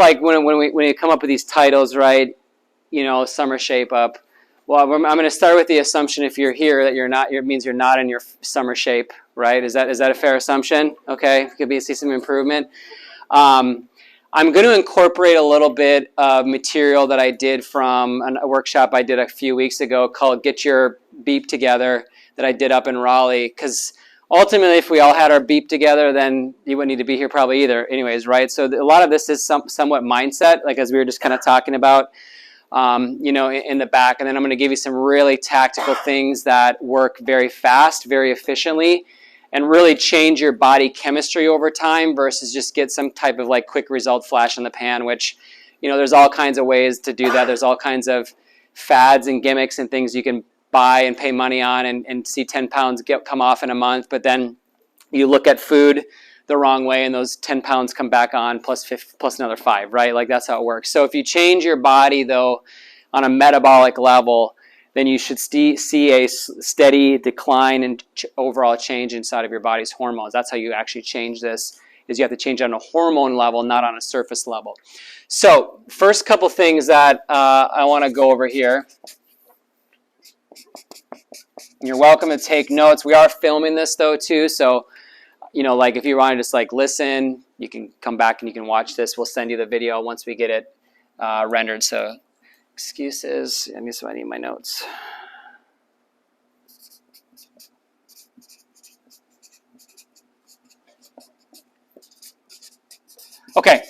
like when we come up with these titles, right? You know, summer shape up. Well, I'm going to start with the assumption if you're here that you're not. It means you're not in your summer shape, right? Is that a fair assumption? Okay, could be see some improvement. I'm going to incorporate a little bit of material that I did from a workshop I did a few weeks ago called "Get Your Beep Together" that I did up in Raleigh. Because ultimately, if we all had our beep together, then you wouldn't need to be here probably either. Anyways, right? So a lot of this is somewhat mindset, like as we were just kind of talking about. You know, in the back. And then I'm going to give you some really tactical things that work very fast, very efficiently, and really change your body chemistry over time versus just get some type of like quick result flash in the pan, which, you know, there's all kinds of ways to do that. There's all kinds of fads and gimmicks and things you can buy and pay money on and see 10 pounds come off in a month. But then you look at food the wrong way and those 10 pounds come back on plus another 5, right? Like that's how it works. So if you change your body though on a metabolic level, then you should see a steady decline and overall change inside of your body's hormones. That's how you actually change this, is you have to change on a hormone level, not on a surface level. So first couple things that I want to go over here. You're welcome to take notes. We are filming this though too, so you know, like if you want to just like listen, you can come back and you can watch this. We'll send you the video once we get it rendered. So excuses. I need my notes. Okay.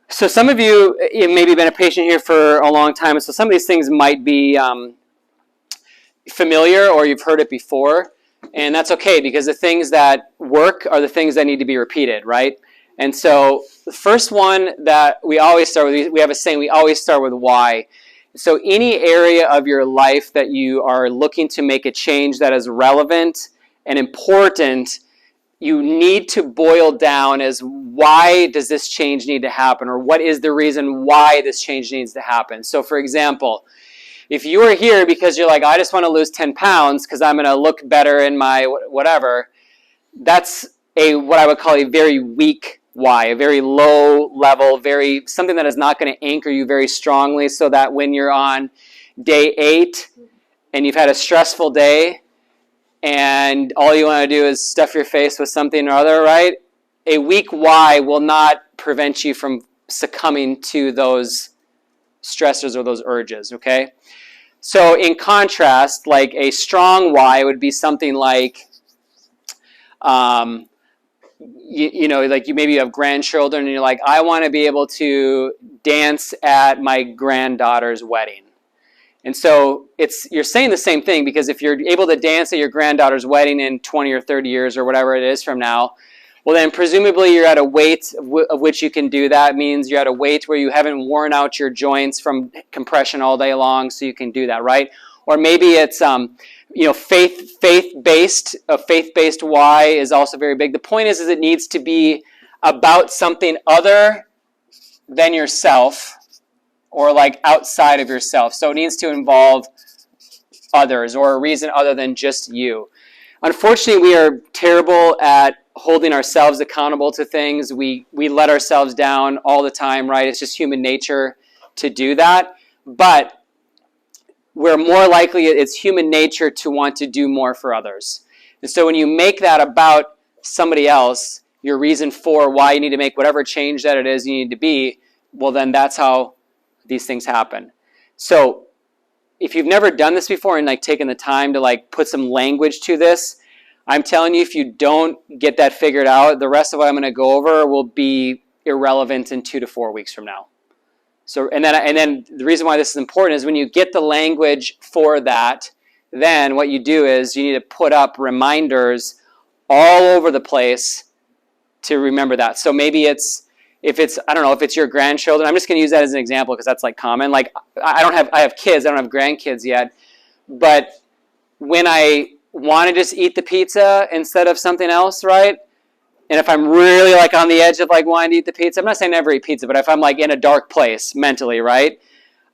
So some of you maybe been a patient here for a long time, so some of these things might be familiar or you've heard it before. And that's okay, because the things that work are the things that need to be repeated, right? And so the first one that we always start with, we have a saying, we always start with why. So any area of your life that you are looking to make a change that is relevant and important, you need to boil down as why does this change need to happen, or what is the reason why this change needs to happen. So for example, if you are here because you're like, I just want to lose 10 pounds because I'm going to look better in my whatever, that's what I would call a very weak why, a very low level, something that is not going to anchor you very strongly, so that when you're on day 8 and you've had a stressful day and all you want to do is stuff your face with something or other, right? A weak why will not prevent you from succumbing to those stressors or those urges, okay? So in contrast, like a strong why would be something like, you know, like maybe you have grandchildren and you're like, I want to be able to dance at my granddaughter's wedding. And so you're saying the same thing, because if you're able to dance at your granddaughter's wedding in 20 or 30 years or whatever it is from now, well, then presumably you're at a weight of which you can do that. It means you're at a weight where you haven't worn out your joints from compression all day long, so you can do that, right? Or maybe it's you know, faith-based. A faith-based why is also very big. The point is it needs to be about something other than yourself, or like outside of yourself. So it needs to involve others, or a reason other than just you. Unfortunately, we are terrible at holding ourselves accountable to things. We let ourselves down all the time, right? It's just human nature to do that. But we're more likely, it's human nature to want to do more for others. And so when you make that about somebody else, your reason for why you need to make whatever change that it is you need to be, well, then that's how these things happen. So if you've never done this before and like taken the time to like put some language to this, I'm telling you, if you don't get that figured out, the rest of what I'm going to go over will be irrelevant in 2 to 4 weeks from now. So, and then the reason why this is important is when you get the language for that, then what you do is you need to put up reminders all over the place to remember that. So maybe I don't know, if it's your grandchildren, I'm just going to use that as an example because that's like common. Like I have kids, I don't have grandkids yet, but when I want to just eat the pizza instead of something else, right? And if I'm really like on the edge of like wanting to eat the pizza, I'm not saying never eat pizza, but if I'm like in a dark place mentally, right?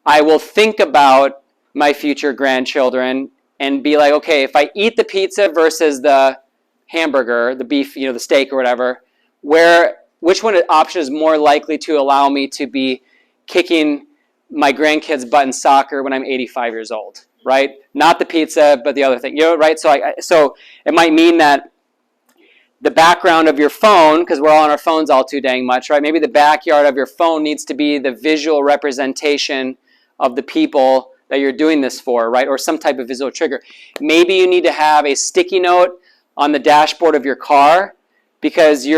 I will think about my future grandchildren and be like, okay, if I eat the pizza versus the hamburger, the beef, you know, the steak or whatever, where which one option is more likely to allow me to be kicking my grandkids' butt in soccer when I'm 85 years old, right? Not the pizza, but the other thing, right? So it might mean that the background of your phone, because we're all on our phones all too dang much, right? Maybe the backyard of your phone needs to be the visual representation of the people that you're doing this for, right? Or some type of visual trigger. Maybe you need to have a sticky note on the dashboard of your car because we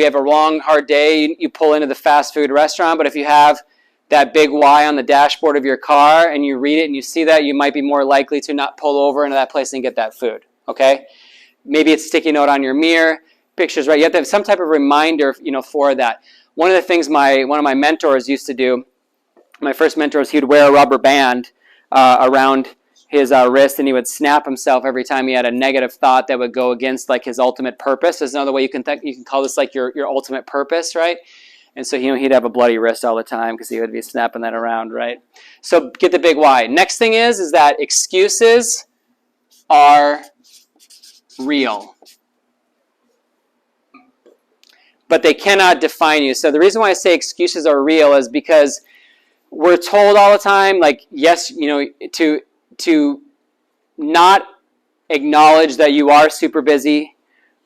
have a long, hard day, you pull into the fast food restaurant, but if you have that big Y on the dashboard of your car and you read it and you see that, you might be more likely to not pull over into that place and get that food, okay? Maybe it's a sticky note on your mirror, pictures, right? You have to have some type of reminder, for that. One of the things one of my mentors used to do, my first mentor, was he'd wear a rubber band around his wrist, and he would snap himself every time he had a negative thought that would go against like his ultimate purpose. There's another way you can call this like your ultimate purpose, right? And so he'd have a bloody wrist all the time because he would be snapping that around, right? So get the big why. Next thing is that excuses are real, but they cannot define you. So the reason why I say excuses are real is because we're told all the time, like, yes, to not acknowledge that you are super busy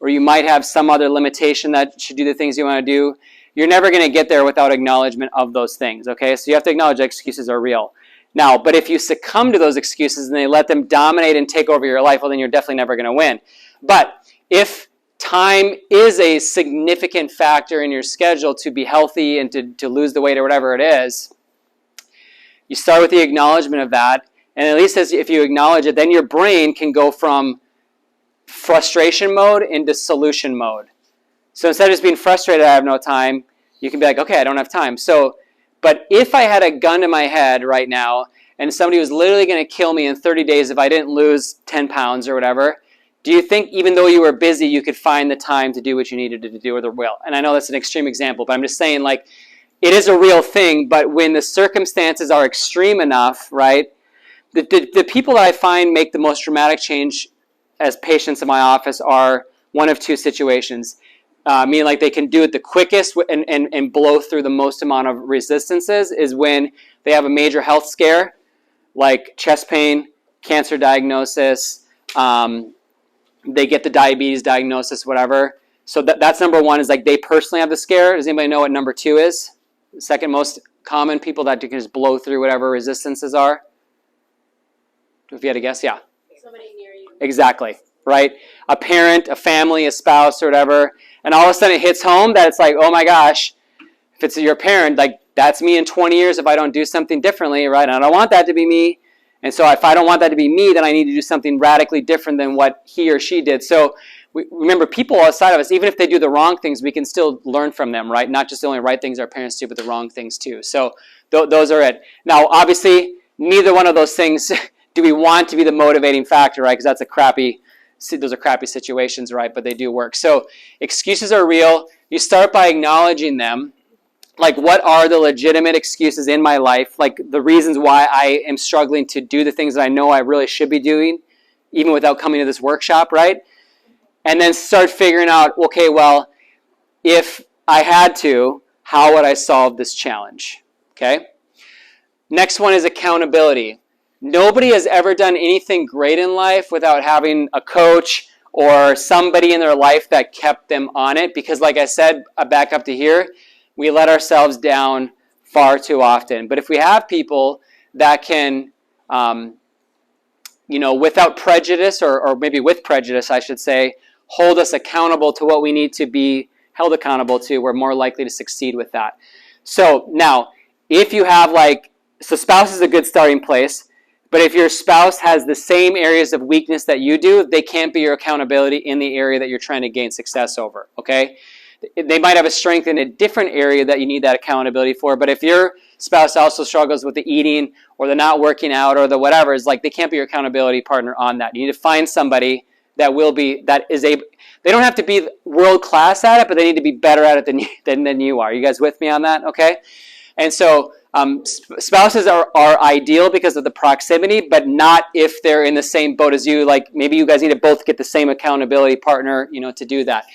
or you might have some other limitation that should do the things you want to do. You're never going to get there without acknowledgement of those things, okay? So you have to acknowledge that excuses are real. Now, but if you succumb to those excuses and they let them dominate and take over your life, well, then you're definitely never going to win. But if time is a significant factor in your schedule to be healthy and to lose the weight or whatever it is, you start with the acknowledgement of that. And at least if you acknowledge it, then your brain can go from frustration mode into solution mode. So instead of just being frustrated, I have no time, you can be like, okay, I don't have time. But if I had a gun to my head right now and somebody was literally going to kill me in 30 days if I didn't lose 10 pounds or whatever, do you think even though you were busy, you could find the time to do what you needed to do with the will? And I know that's an extreme example, but I'm just saying, like, it is a real thing, but when the circumstances are extreme enough, right, the people that I find make the most dramatic change as patients in my office are one of two situations. Meaning like they can do it the quickest and blow through the most amount of resistances is when they have a major health scare, like chest pain, cancer diagnosis, they get the diabetes diagnosis, whatever. So that's number one, is like they personally have the scare. Does anybody know what number two is? The second most common, people that can just blow through whatever resistances are. If you had a guess, yeah. Somebody near you. Exactly, right? A parent, a family, a spouse, or whatever. And all of a sudden it hits home that it's like, oh my gosh, if it's your parent, like that's me in 20 years if I don't do something differently, right? And I don't want that to be me. And so if I don't want that to be me, then I need to do something radically different than what he or she did. So remember, people outside of us, even if they do the wrong things, we can still learn from them, right? Not just the only right things our parents do, but the wrong things too. So those are it. Now, obviously, neither one of those things do we want to be the motivating factor, right? Because those are crappy situations, right? But they do work. So excuses are real. You start by acknowledging them. Like, what are the legitimate excuses in my life? Like, the reasons why I am struggling to do the things that I know I really should be doing, even without coming to this workshop, right? And then start figuring out, okay, well, if I had to, how would I solve this challenge? Okay? Next one is accountability. Nobody has ever done anything great in life without having a coach or somebody in their life that kept them on it. Because like I said, back up to here, we let ourselves down far too often. But if we have people that can, without prejudice, or maybe with prejudice, I should say, hold us accountable to what we need to be held accountable to, we're more likely to succeed with that. So now, if you have so spouse is a good starting place. But if your spouse has the same areas of weakness that you do, they can't be your accountability in the area that you're trying to gain success over, okay? They might have a strength in a different area that you need that accountability for, but if your spouse also struggles with the eating or the not working out or the whatever, it's like they can't be your accountability partner on that. You need to find somebody that is able. They don't have to be world class at it, but they need to be better at it than you are. You guys with me on that? Okay? And so spouses are ideal because of the proximity, but not if they're in the same boat as you. Like maybe you guys need to both get the same accountability partner, to do that.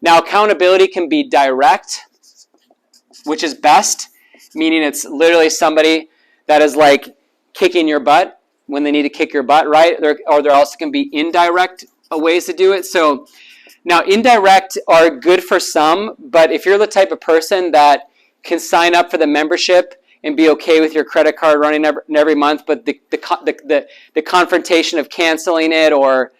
Now, accountability can be direct, which is best, meaning it's literally somebody that is like kicking your butt when they need to kick your butt, right? Or there also can be indirect ways to do it. So now indirect are good for some, but if you're the type of person that can sign up for the membership and be okay with your credit card running every month, but the confrontation of canceling it, or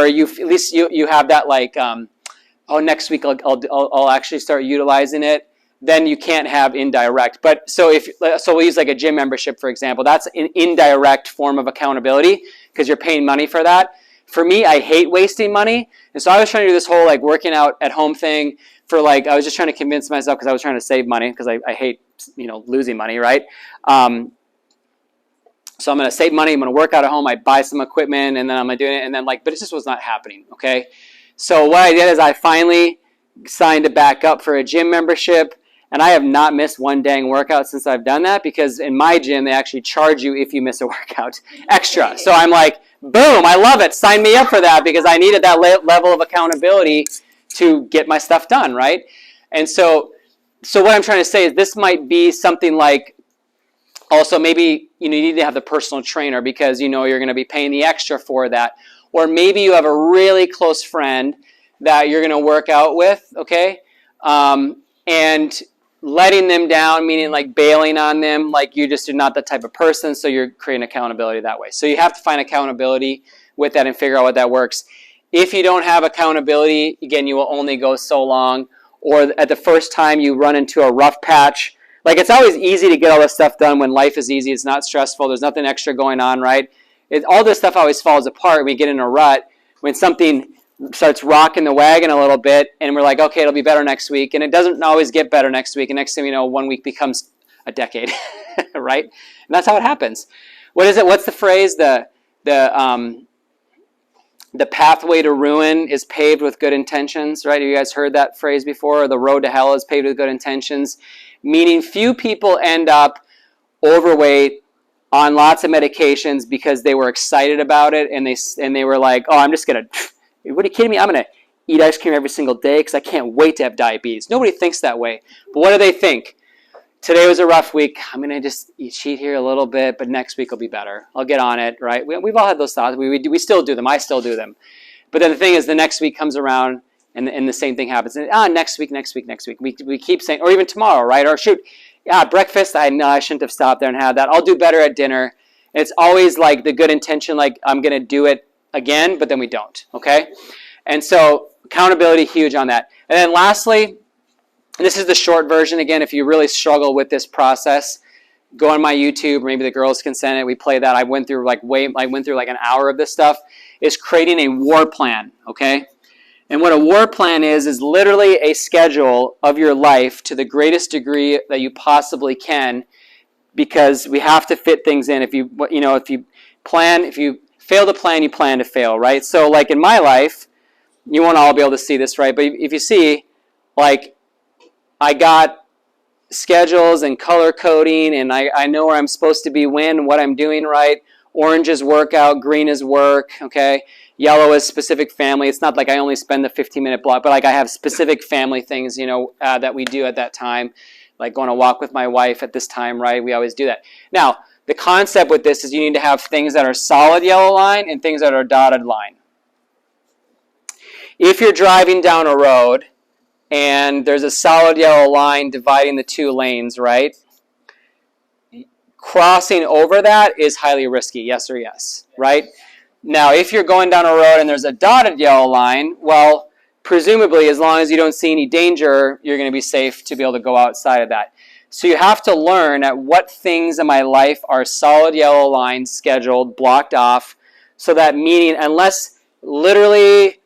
you at least you have that like, oh, next week I'll actually start utilizing it, then you can't have indirect. But so we'll use like a gym membership, for example. That's an indirect form of accountability because you're paying money for that. For me, I hate wasting money. And so I was trying to do this whole like working out at home thing for like, I was just trying to convince myself because I was trying to save money because I hate, losing money, right? So I'm going to save money. I'm going to work out at home. I buy some equipment and then I'm going to do it. And then but it just was not happening. Okay. So what I did is I finally signed back up for a gym membership. And I have not missed one dang workout since I've done that, because in my gym, they actually charge you if you miss a workout extra. So I'm like, boom, I love it. Sign me up for that, because I needed that level of accountability to get my stuff done, right? And so what I'm trying to say is this might be something like, also maybe you need to have the personal trainer because you're going to be paying the extra for that. Or maybe you have a really close friend that you're going to work out with, okay? And letting them down, meaning like bailing on them, like you just are not that type of person, so you're creating accountability that way. So you have to find accountability with that and figure out what that works. If you don't have accountability, again, you will only go so long, or at the first time you run into a rough patch. Like, it's always easy to get all this stuff done when life is easy, it's not stressful, there's nothing extra going on, right? All this stuff always falls apart when we get in a rut, when something starts rocking the wagon a little bit, and we're like, okay, it'll be better next week, and it doesn't always get better next week, and next thing you know, 1 week becomes a decade, right? And that's how it happens. What is it? What's the phrase? The pathway to ruin is paved with good intentions, right? Have you guys heard that phrase before? Or the road to hell is paved with good intentions, meaning few people end up overweight on lots of medications because they were excited about it, and they were like, oh, I'm just gonna. What are you kidding me? I'm going to eat ice cream every single day because I can't wait to have diabetes. Nobody thinks that way. But what do they think? Today was a rough week. I'm going to just cheat here a little bit, but next week will be better. I'll get on it, right? We've all had those thoughts. We still do them. I still do them. But then the thing is, the next week comes around, and the same thing happens. And, next week. We keep saying, or even tomorrow, right? Or shoot, breakfast, I know I shouldn't have stopped there and had that. I'll do better at dinner. And it's always like the good intention, like I'm going to do it again, but then we don't, okay? And so accountability, huge on that. And then lastly, and this is the short version. Again, if you really struggle with this process, go on my YouTube, or maybe the girls can send it. We play that. I went through like an hour of this stuff. Is creating a war plan, okay? And what a war plan is literally a schedule of your life to the greatest degree that you possibly can, because we have to fit things in. If you fail to plan, you plan to fail, right? So like in my life, you won't all be able to see this, right? But if you see, like, I got schedules and color coding, and I know where I'm supposed to be when, what I'm doing right. Orange is workout, green is work, okay? Yellow is specific family. It's not like I only spend the 15-minute block, but like I have specific family things, that we do at that time, like going to walk with my wife at this time, right? We always do that. Now, the concept with this is you need to have things that are solid yellow line and things that are dotted line. If you're driving down a road and there's a solid yellow line dividing the two lanes, right? Crossing over that is highly risky, yes or yes, right? Now, if you're going down a road and there's a dotted yellow line, well, presumably, as long as you don't see any danger, you're going to be safe to be able to go outside of that. So you have to learn at what things in my life are solid yellow lines, scheduled, blocked off, so that meaning, unless literally,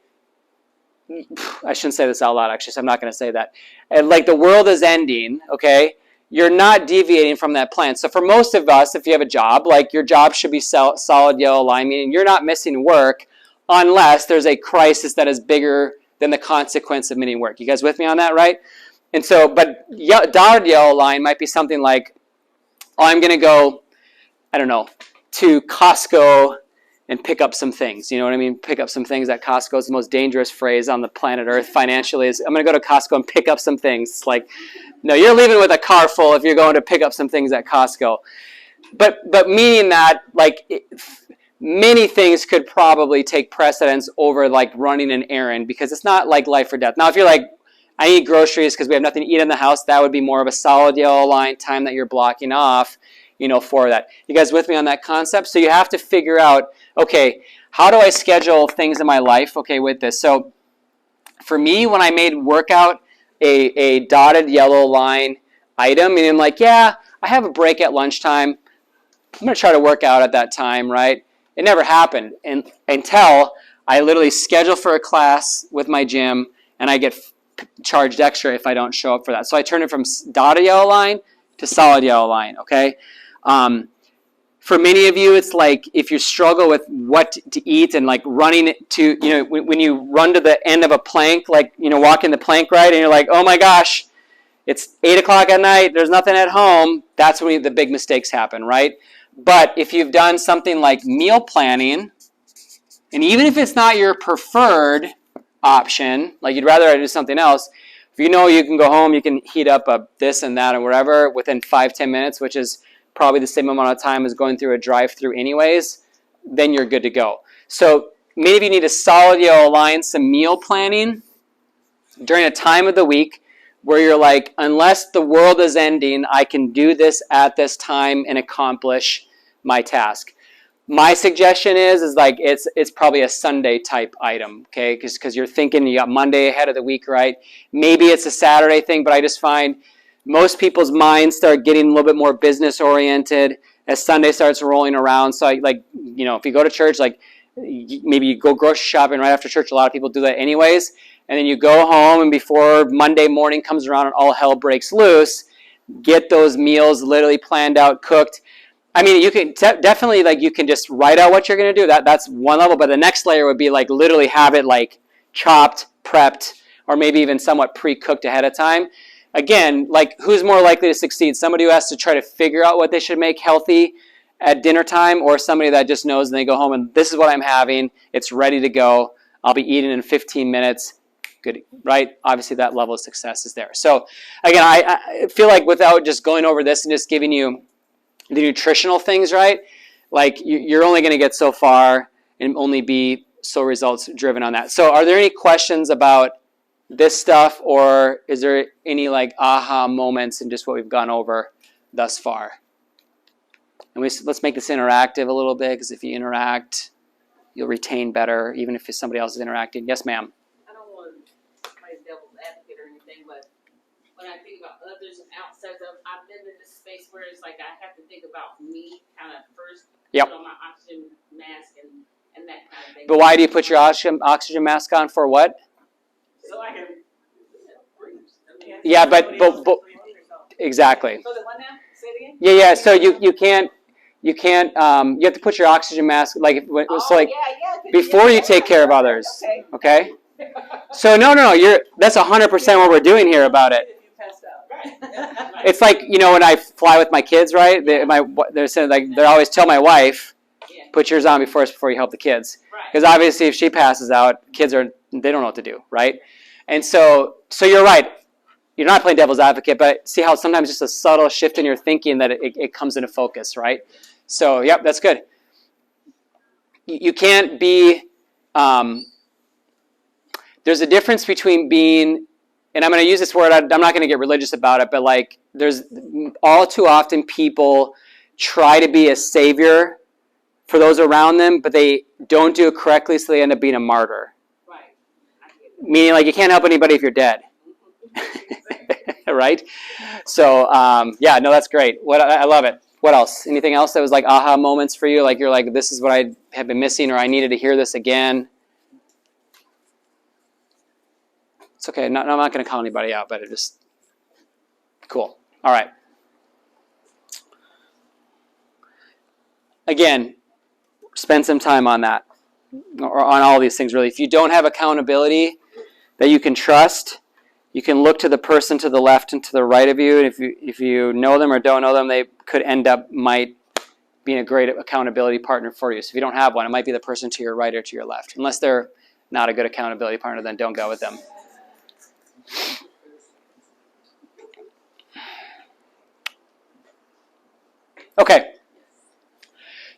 I shouldn't say this out loud actually, so I'm not going to say that. And like the world is ending, okay, you're not deviating from that plan. So for most of us, if you have a job, like your job should be solid yellow line, meaning you're not missing work unless there's a crisis that is bigger than the consequence of missing work. You guys with me on that, right? And so, but dotted yellow line might be something like, oh, I'm going to go, I don't know, to Costco and pick up some things. You know what I mean? Pick up some things at Costco is the most dangerous phrase on the planet Earth financially. Is I'm going to go to Costco and pick up some things. It's like, no, you're leaving with a car full if you're going to pick up some things at Costco. But meaning that, like, many things could probably take precedence over, like, running an errand, because it's not like life or death. Now, if you're like, I need groceries because we have nothing to eat in the house, that would be more of a solid yellow line time that you're blocking off, for that. You guys with me on that concept? So you have to figure out, okay, how do I schedule things in my life, okay, with this? So for me, when I made workout a dotted yellow line item, and I'm like, yeah, I have a break at lunchtime. I'm going to try to work out at that time, right? It never happened until I literally schedule for a class with my gym, and I get charged extra if I don't show up for that. So I turn it from dotted yellow line to solid yellow line, okay? For many of you, it's like if you struggle with what to eat and like running to, when you run to the end of a plank, like, walking the plank ride, and you're like, oh my gosh, it's 8 o'clock at night, there's nothing at home, that's when the big mistakes happen, right? But if you've done something like meal planning, and even if it's not your preferred option, like you'd rather do something else, if you can go home, you can heat up a this and that and whatever within 5-10 minutes, which is probably the same amount of time as going through a drive-through anyways, then you're good to go. So maybe you need a solid yellow line, some meal planning during a time of the week where you're like, unless the world is ending, I can do this at this time and accomplish my task. My suggestion is like it's probably a Sunday type item, okay? Because you're thinking you got Monday ahead of the week, right? Maybe it's a Saturday thing, but I just find most people's minds start getting a little bit more business oriented as Sunday starts rolling around. So if you go to church, like maybe you go grocery shopping right after church. A lot of people do that anyways. And then you go home, and before Monday morning comes around and all hell breaks loose, get those meals literally planned out, cooked. I mean, you can definitely, like, you can just write out what you're going to do. That's one level. But the next layer would be, like, literally have it, like, chopped, prepped, or maybe even somewhat pre-cooked ahead of time. Again, like, who's more likely to succeed? Somebody who has to try to figure out what they should make healthy at dinner time, or somebody that just knows and they go home and this is what I'm having. It's ready to go. I'll be eating in 15 minutes. Good, right? Obviously, that level of success is there. So, again, I feel like without just going over this and just giving you the nutritional things, right? Like, you're only going to get so far and only be so results driven on that. So, are there any questions about this stuff, or is there any like aha moments in just what we've gone over thus far? And let's make this interactive a little bit, because if you interact, you'll retain better, even if somebody else is interacting. Yes, ma'am. When I think about others and outside of, I've been in this space where it's like I have to think about me kind of first, put on my oxygen mask and that kind of thing. But why do you put your oxygen mask on? For what? So I can breathe. Yeah, but exactly. So the one now? Say it again? Yeah. So you can't. You have to put your oxygen mask before you take care of others. Okay. So no. That's 100% what we're doing here about it. It's like, when I fly with my kids, right? They're saying, like, they always tell my wife, put yours on before you help the kids, because obviously if she passes out, kids they don't know what to do, right? And so you're right. You're not playing devil's advocate, but see how sometimes just a subtle shift in your thinking that it comes into focus, right? So yep, that's good. You can't be. There's a difference between being, and I'm going to use this word, I'm not going to get religious about it, but like there's all too often people try to be a savior for those around them, but they don't do it correctly, so they end up being a martyr. Right. Meaning, like, you can't help anybody if you're dead. Right? So, that's great. I love it. What else? Anything else that was like aha moments for you? Like you're like, this is what I have been missing, or I needed to hear this again. It's okay. I'm not going to call anybody out, but it just cool. All right. Again, spend some time on that, or on all these things, really. If you don't have accountability that you can trust, you can look to the person to the left and to the right of you. And if you know them or don't know them, they might being a great accountability partner for you. So if you don't have one, it might be the person to your right or to your left. Unless they're not a good accountability partner, then don't go with them. Okay.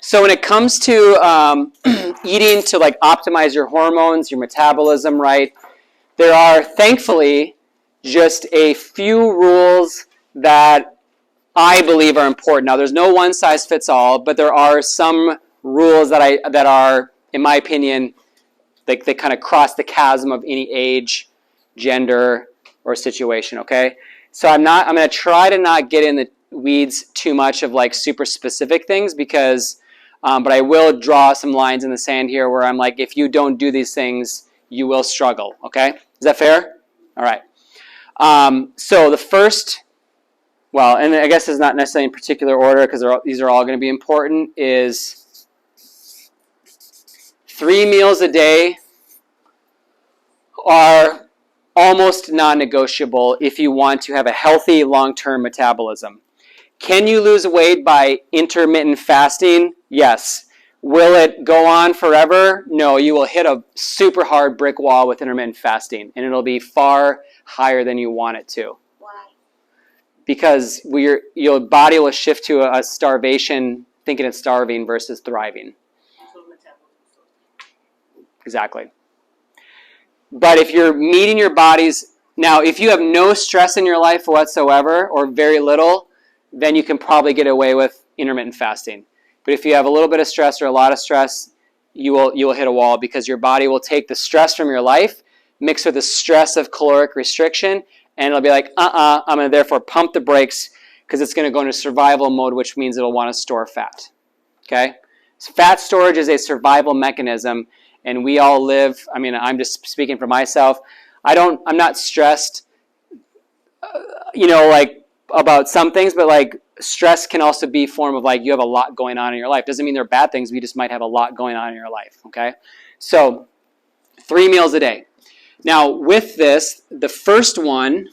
So when it comes to eating to like optimize your hormones, your metabolism, right, there are thankfully just a few rules that I believe are important. Now, there's no one size fits all, but there are some rules that are, in my opinion, they kind of cross the chasm of any age, gender, or situation. Okay, so I'm going to try to not get in the weeds too much of like super specific things because, but I will draw some lines in the sand here where I'm like, if you don't do these things, you will struggle. Okay, is that fair? All right. So the first. Well, and I guess it's not necessarily in particular order because these are all going to be important, is 3 meals a day are almost non-negotiable if you want to have a healthy long-term metabolism. Can you lose weight by intermittent fasting? Yes. Will it go on forever? No, you will hit a super hard brick wall with intermittent fasting, and it'll be far higher than you want it to. Because your body will shift to a starvation, thinking it's starving versus thriving. Exactly. But if you're meeting your body's... Now, if you have no stress in your life whatsoever, or very little, then you can probably get away with intermittent fasting. But if you have a little bit of stress or a lot of stress, you will hit a wall because your body will take the stress from your life, mix with the stress of caloric restriction, and it'll be like, I'm going to therefore pump the brakes because it's going to go into survival mode, which means it'll want to store fat. Okay? So fat storage is a survival mechanism, and we all live, I mean, I'm just speaking for myself. I'm not stressed, like about some things, but like stress can also be a form of like you have a lot going on in your life. Doesn't mean they're bad things. We just might have a lot going on in your life. Okay? So 3 meals a day. Now, with this, the first one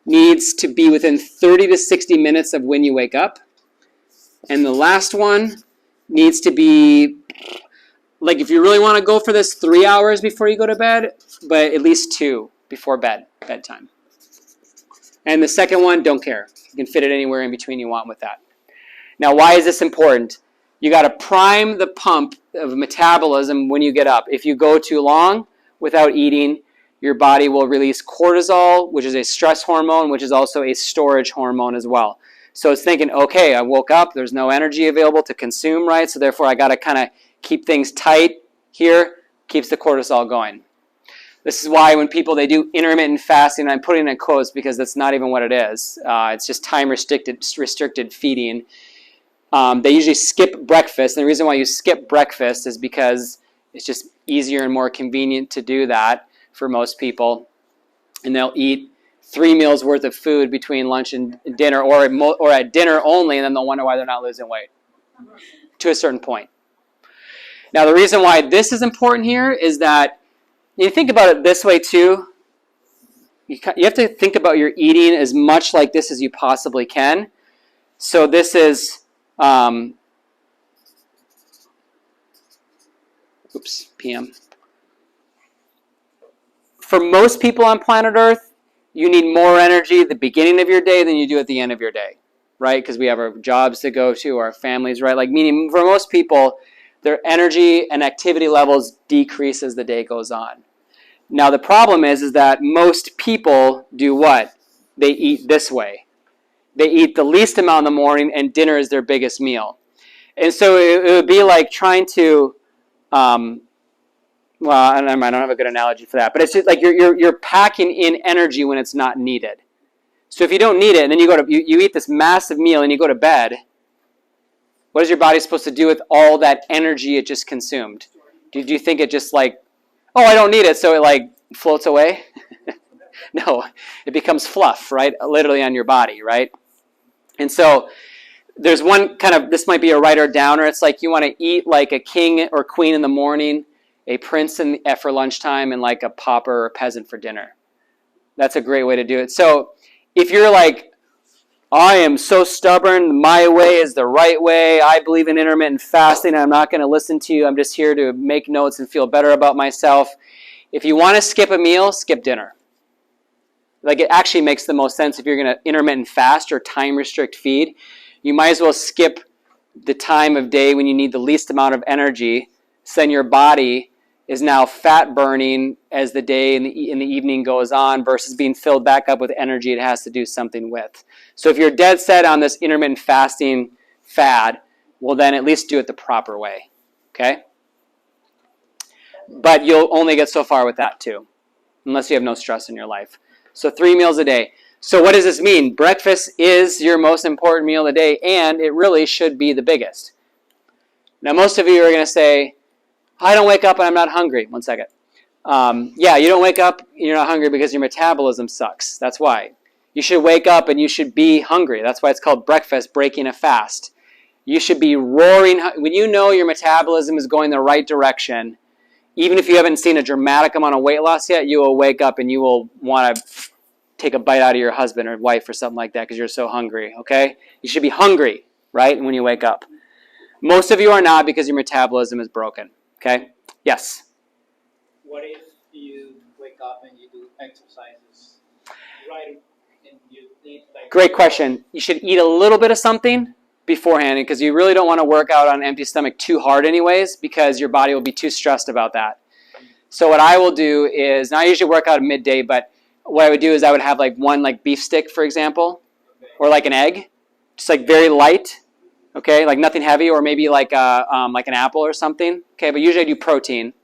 needs to be within 30 to 60 minutes of when you wake up. And the last one needs to be, like if you really want to go for this, 3 hours before you go to bed, but at least 2 before bedtime. And the second one, don't care. You can fit it anywhere in between you want with that. Now, why is this important? You got to prime the pump of metabolism when you get up. If you go too long without eating, your body will release cortisol, which is a stress hormone, which is also a storage hormone as well. So it's thinking, okay, I woke up, there's no energy available to consume, right? So therefore I got to kind of keep things tight here, keeps the cortisol going. This is why when people, they do intermittent fasting, I'm putting it in quotes because that's not even what it is. It's just time-restricted feeding. They usually skip breakfast. And the reason why you skip breakfast is because it's just easier and more convenient to do that for most people. And they'll eat 3 meals worth of food between lunch and dinner, or at dinner only, and then they'll wonder why they're not losing weight to a certain point. Now, the reason why this is important here is that you think about it this way too. You have to think about your eating as much like this as you possibly can. So this is, PM. For most people on planet Earth, you need more energy at the beginning of your day than you do at the end of your day, right? Because we have our jobs to go to, our families, right? Like, meaning for most people, their energy and activity levels decrease as the day goes on. Now, the problem is that most people do what? They eat this way. They eat the least amount in the morning, and dinner is their biggest meal. And so it would be like trying to, well, I don't have a good analogy for that, but it's just like you're packing in energy when it's not needed. So if you don't need it, and then you eat this massive meal and you go to bed, what is your body supposed to do with all that energy it just consumed? Do you think it just like, oh, I don't need it, so it like floats away? No, it becomes fluff, right? Literally on your body, right? And so there's one kind of, this might be a writer downer. It's like you want to eat like a king or queen in the morning, a prince for lunchtime, and like a pauper or a peasant for dinner. That's a great way to do it. So if you're like I am so stubborn. My way is the right way. I believe in intermittent fasting. I'm not going to listen to you. I'm just here to make notes and feel better about myself. If you want to skip a meal, skip dinner. Like, it actually makes the most sense if you're going to intermittent fast or time restrict feed. You might as well skip the time of day when you need the least amount of energy. So then your body is now fat burning as the day and in the evening goes on versus being filled back up with energy it has to do something with. So if you're dead set on this intermittent fasting fad, well, then at least do it the proper way. Okay? But you'll only get so far with that too, unless you have no stress in your life. So 3 meals a day. So what does this mean? Breakfast is your most important meal of the day, and it really should be the biggest. Now, most of you are going to say, I don't wake up and I'm not hungry. One second. Yeah, you don't wake up and you're not hungry because your metabolism sucks. That's why. You should wake up and you should be hungry. That's why it's called breakfast, breaking a fast. You should be roaring. When you know your metabolism is going the right direction, even if you haven't seen a dramatic amount of weight loss yet, you will wake up and you will want to take a bite out of your husband or wife or something like that because you're so hungry, okay? You should be hungry, right, when you wake up. Most of you are not because your metabolism is broken, okay? Yes? What if you wake up and you do exercises right and you eat like... Great question. You should eat a little bit of something beforehand because you really don't want to work out on an empty stomach too hard anyways because your body will be too stressed about that. So what I will do is, now I usually work out at midday, but what I would do is I would have like one like beef stick, for example, or like an egg, just like very light, okay, like nothing heavy, or maybe like an apple or something, okay, but usually I do protein,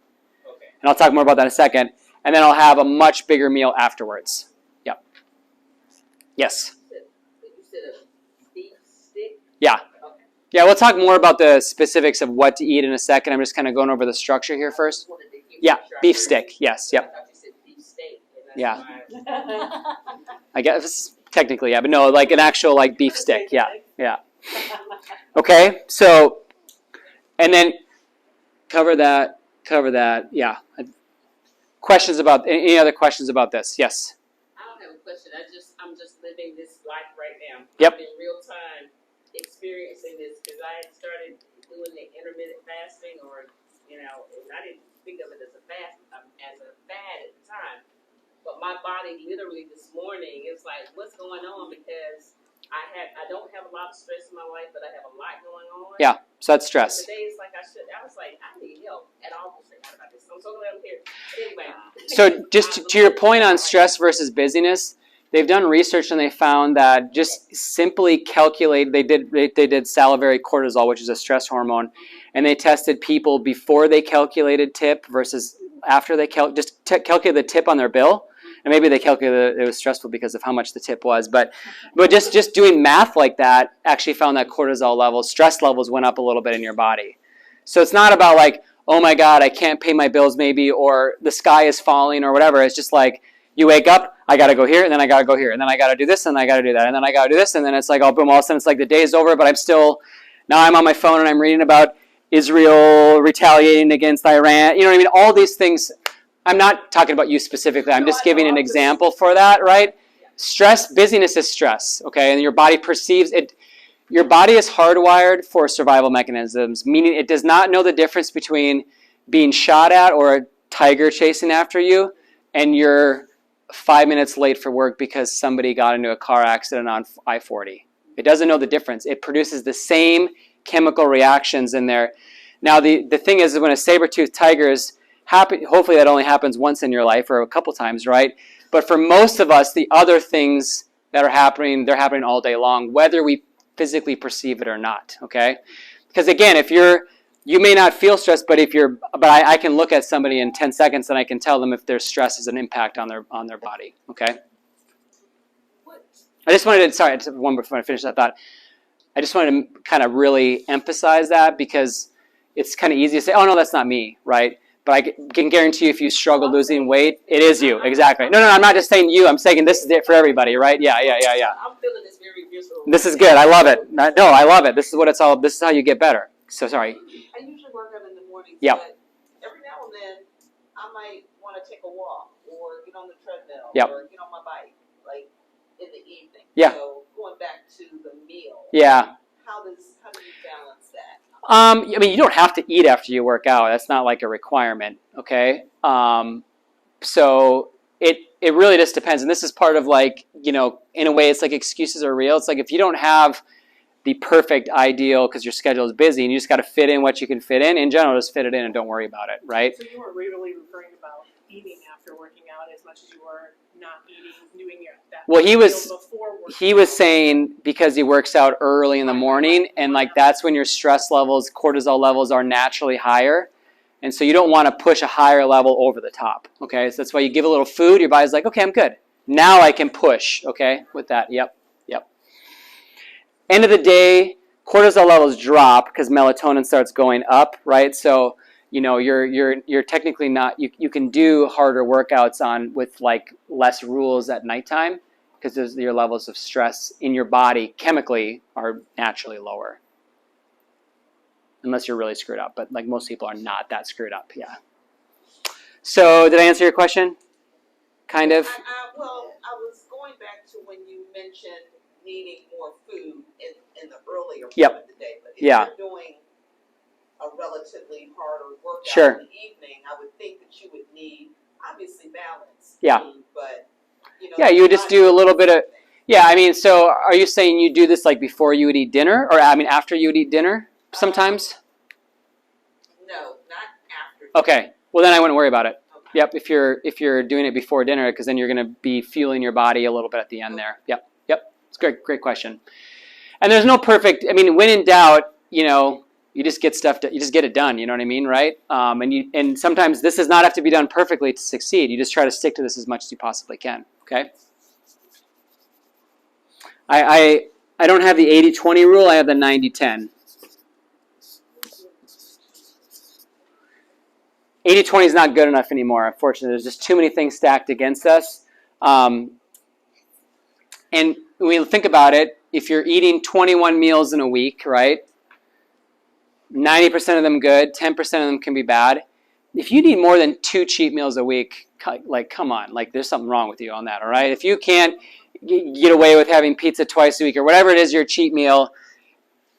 and I'll talk more about that in a second, and then I'll have a much bigger meal afterwards. Yep. Yes? You said a beef stick? Yeah. Okay. Yeah, we'll talk more about the specifics of what to eat in a second. I'm just kind of going over the structure here first. Yeah, beef stick, yes, yep. I thought you said beef steak. Yeah. I guess technically, yeah, but no, like an actual like beef stick, yeah, yeah. Okay, so, and then cover that, yeah. Questions about, any other questions about this? Yes? I don't have a question. I'm just living this life right now. Yep. I'm in real time experiencing this because I had started doing the intermittent fasting, or, and I didn't think of it as a fad at the time. But my body literally this morning is like, what's going on? Because I don't have a lot of stress in my life, but I have a lot going on. Yeah, so that's stress. Today is like I was like, I need help. And I almost forgot about this. I'm so glad I'm here. Anyway. So just to your point on stress versus busyness, they've done research and they found that just simply calculate, they did salivary cortisol, which is a stress hormone, and they tested people before they calculated tip versus after they calculated the tip on their bill. And maybe they calculated it was stressful because of how much the tip was. But just doing math like that actually found that cortisol levels, stress levels went up a little bit in your body. So it's not about like, oh my God, I can't pay my bills maybe, or the sky is falling or whatever. It's just like you wake up, I got to go here, and then I got to go here, and then I got to do this, and I got to do that, and then I got to do this, and then it's like, oh, boom, all of a sudden it's like the day is over, but now I'm on my phone and I'm reading about Israel retaliating against Iran. You know what I mean? All these things. I'm not talking about you specifically. I'm just giving an example for that, right? Stress, busyness is stress, okay? And your body perceives it. Your body is hardwired for survival mechanisms, meaning it does not know the difference between being shot at or a tiger chasing after you and you're 5 minutes late for work because somebody got into a car accident on I-40. It doesn't know the difference. It produces the same chemical reactions in there. Now, the thing is when a saber-toothed tiger is happy, hopefully that only happens once in your life or a couple times, right? But for most of us, the other things that are happening, they're happening all day long, whether we physically perceive it or not, okay? Because again, if you may not feel stressed, but I can look at somebody in 10 seconds and I can tell them if their stress has an impact on their body, okay? I just wanted to, one before I finish that thought, I just wanted to kind of really emphasize that because it's kind of easy to say, oh no, that's not me, right? But I can guarantee you if you struggle losing weight, it is you, exactly. No, I'm not just saying you, I'm saying this is it for everybody, right? Yeah. I'm feeling this very visceral. This is good, I love it. No, I love it. This is what it's all, this is how you get better. So, sorry. I usually work out in the morning, Yeah. but every now and then I might want to take a walk or get on the treadmill Yep. or get on my bike, like in the evening. Yeah. So going back to the meal. Yeah. How do you balance that? I mean, you don't have to eat after you work out. That's not like a requirement, okay? So it really just depends. And this is part of like, you know, in a way it's like excuses are real. It's like if you don't have the perfect ideal because your schedule is busy and you just got to fit in what you can fit in general, just fit it in and don't worry about it, right? So you weren't really referring about eating after working out as much as you were not eating, doing that. Well, he meal was before working he was out. saying because he works out early in the morning and like that's when your stress levels, cortisol levels are naturally higher. And so you don't want to push a higher level over the top, okay? So that's why you give a little food, your body's like, okay, I'm good. Now I can push, okay, with that. Yep. End of the day, cortisol levels drop because melatonin starts going up, right? So, you know, you're technically not, you can do harder workouts on with like less rules at nighttime because your levels of stress in your body chemically are naturally lower. Unless you're really screwed up, but like most people are not that screwed up, yeah. So did I answer your question? Kind of? Well, I was going back to when you mentioned needing more food in the earlier part of the day. But if you're doing a relatively harder workout in the evening, I would think that you would need, obviously, balance. Food, but, you know. Yeah, you would just do a little bit of, yeah, I mean, so are you saying you do this like before you would eat dinner? Or, I mean, after you would eat dinner sometimes? No, not after. Okay, well then I wouldn't worry about it. Okay. Yep, if you're doing it before dinner, because then you're going to be fueling your body a little bit at the end there. Yep, it's a great question. And there's no perfect, I mean, when in doubt, you know, you just get you just get it done, you know what I mean, right? And sometimes this does not have to be done perfectly to succeed. You just try to stick to this as much as you possibly can, okay? I don't have the 80-20 rule, I have the 90-10. 80-20 is not good enough anymore, unfortunately. There's just too many things stacked against us. And when you think about it, if you're eating 21 meals in a week, right? 90% of them good, 10% of them can be bad. If you need more than 2 cheat meals a week, like, come on, like, there's something wrong with you on that, all right? If you can't get away with having pizza twice a week or whatever it is your cheat meal,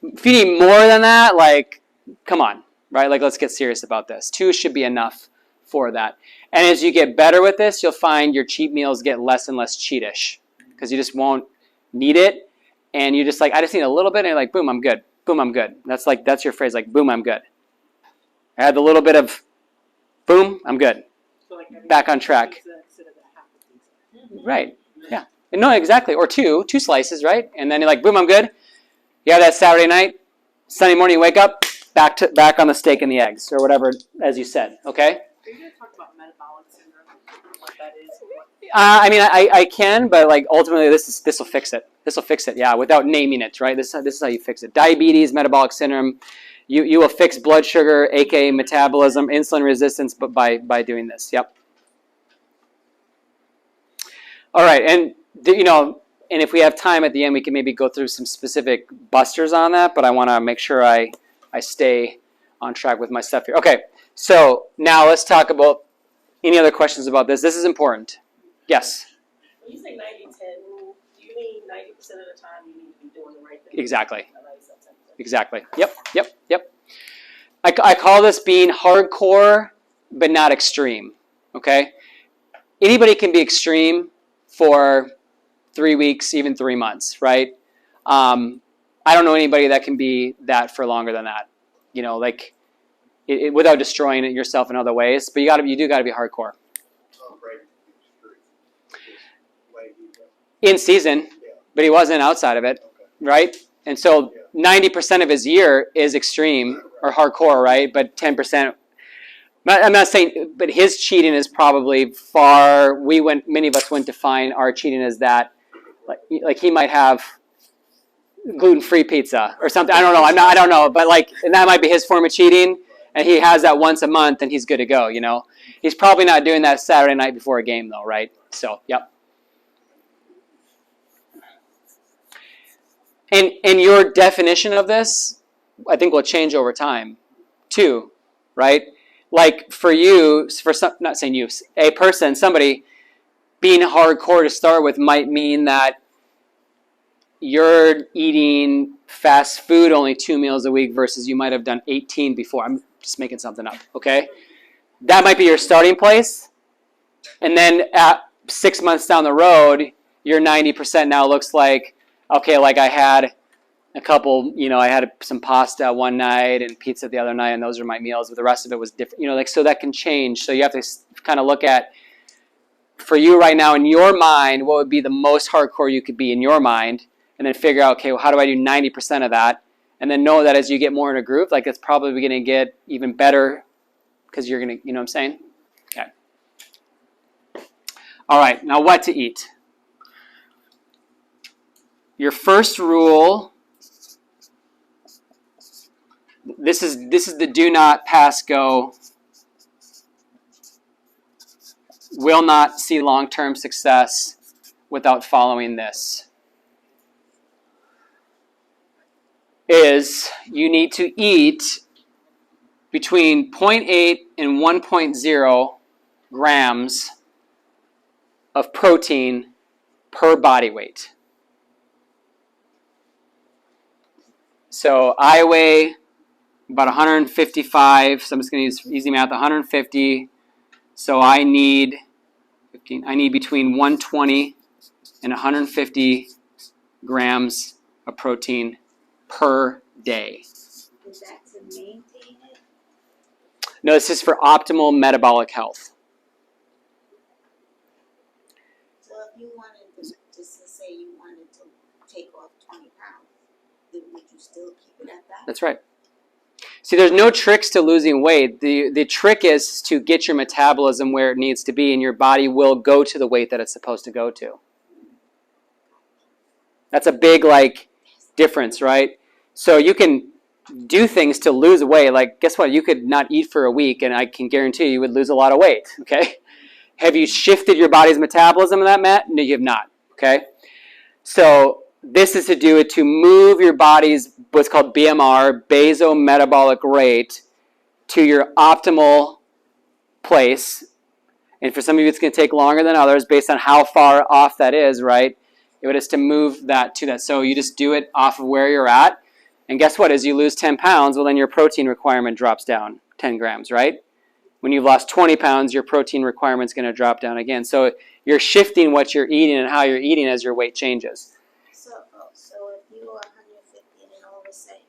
if you need more than that, like, come on, right? Like, let's get serious about this. 2 should be enough for that. And as you get better with this, you'll find your cheat meals get less and less cheatish because you just won't need it. And you just like, I just need a little bit, and you're like, boom, I'm good. Boom, I'm good. That's your phrase, like, boom, I'm good. I had a little bit of, boom, I'm good. So like back on track. Pizza instead of a half a pizza. Right, yeah. And no, exactly. Or two slices, right? And then you're like, boom, I'm good. You have that Saturday night, Sunday morning, you wake up, back on the steak and the eggs, or whatever, as you said, okay? Are you going to talk about metabolic syndrome, what that is? I mean, I can, but like ultimately, this will fix it. This will fix it, yeah, without naming it, right? This is how you fix it. Diabetes, metabolic syndrome. You will fix blood sugar, aka metabolism, insulin resistance, but by doing this. Yep. All right, and you know, and if we have time at the end, we can maybe go through some specific busters on that. But I want to make sure I stay on track with my stuff here. Okay, so now let's talk about any other questions about this. This is important. Yes. When you say 90-10 rule, do you mean 90% of the time you need to be doing the right thing? Exactly. Exactly. Yep. I call this being hardcore, but not extreme. Okay? Anybody can be extreme for 3 weeks, even 3 months, right? I don't know anybody that can be that for longer than that. You know, like without destroying it yourself in other ways. But you do got to be hardcore. In season, but he wasn't outside of it, right? And so 90% of his year is extreme or hardcore, right? But 10%, I'm not saying, but his cheating is probably far, many of us wouldn't define our cheating as that. Like he might have gluten-free pizza or something. I don't know. I don't know. But like, and that might be his form of cheating. And he has that once a month and he's good to go, you know? He's probably not doing that Saturday night before a game though, right? So, yep. And your definition of this, I think, will change over time, too, right? Like for you, not saying you, a person, somebody, being hardcore to start with might mean that you're eating fast food only 2 meals a week versus you might have done 18 before. I'm just making something up, okay? That might be your starting place. And then at 6 months down the road, your 90% now looks like, okay, like I had a couple, I had some pasta one night and pizza the other night, and those are my meals, but the rest of it was different. So that can change. So you have to kind of look at, for you right now in your mind, what would be the most hardcore you could be in your mind, and then figure out, okay, well, how do I do 90% of that? And then know that as you get more in a group, like it's probably going to get even better because you're going to, you know what I'm saying? Okay. All right, now what to eat. Your first rule, this is the do not pass go. Will not see long-term success without following this. Is you need to eat between 0.8 and 1.0 grams of protein per body weight. So I weigh about 155, so I'm just going to use easy math, 150. So I need between 120 and 150 grams of protein per day. Is that to maintain it? No, this is for optimal metabolic health. So if you wanted to, just to say you wanted to take off 20 pounds, then would you still keep it at that? That's right. See, there's no tricks to losing weight. The trick is to get your metabolism where it needs to be, and your body will go to the weight that it's supposed to go to. That's a big, difference, right? So you can do things to lose weight. Like, guess what? You could not eat for a week, and I can guarantee you would lose a lot of weight, okay? Have you shifted your body's metabolism in that, Matt? No, you have not, okay? So this is to do it to move your body's what's called BMR, basometabolic rate, to your optimal place. And for some of you, it's going to take longer than others based on how far off that is, right? It is to move that to that. So you just do it off of where you're at. And guess what? As you lose 10 pounds, well, then your protein requirement drops down 10 grams, right? When you've lost 20 pounds, your protein requirement's going to drop down again. So you're shifting what you're eating and how you're eating as your weight changes. So if you were 150 and then all of a sudden,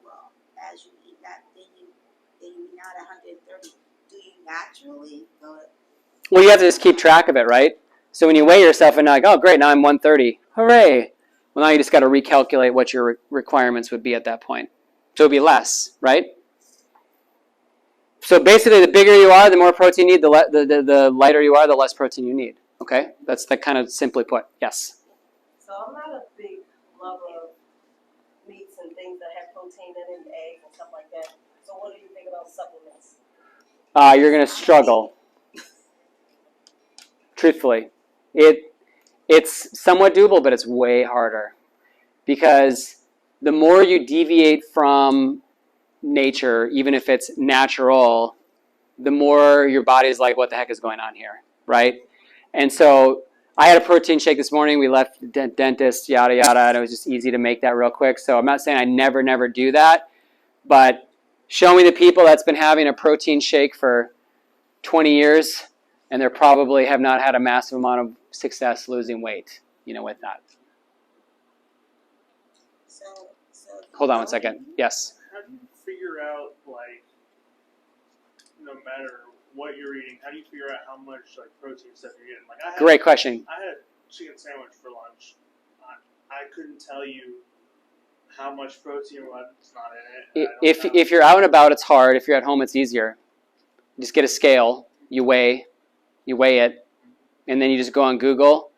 well, as you eat that, then you're not 130. Do you naturally go to? Well, you have to just keep track of it, right? So when you weigh yourself and oh, great, now I'm 130. Hooray. Well, now you just got to recalculate what your requirements would be at that point. So it would be less, right? So basically, the bigger you are, the more protein you need. The lighter you are, the less protein you need. Okay? That's the kind of simply put. Yes? So I'm not a big lover of meats and things that have protein in it, eggs and stuff like that. So what do you think about supplements? You're going to struggle. Truthfully. It's somewhat doable, but it's way harder. Because the more you deviate from nature, even if it's natural, the more your body's like, what the heck is going on here, right? And so I had a protein shake this morning. We left the dentist, yada, yada, and it was just easy to make that real quick. So I'm not saying I never do that, but show me the people that's been having a protein shake for 20 years, and they probably have not had a massive amount of success losing weight, with that. So Hold on one second. Yes? How do you figure out, no matter what you're eating, how do you figure out how much protein stuff you're getting? Great question. I had a chicken sandwich for lunch. I couldn't tell you how much protein was not in it. If you're out and about, it's hard. If you're at home, it's easier. Just get a scale. You weigh it, and then you just go on Google,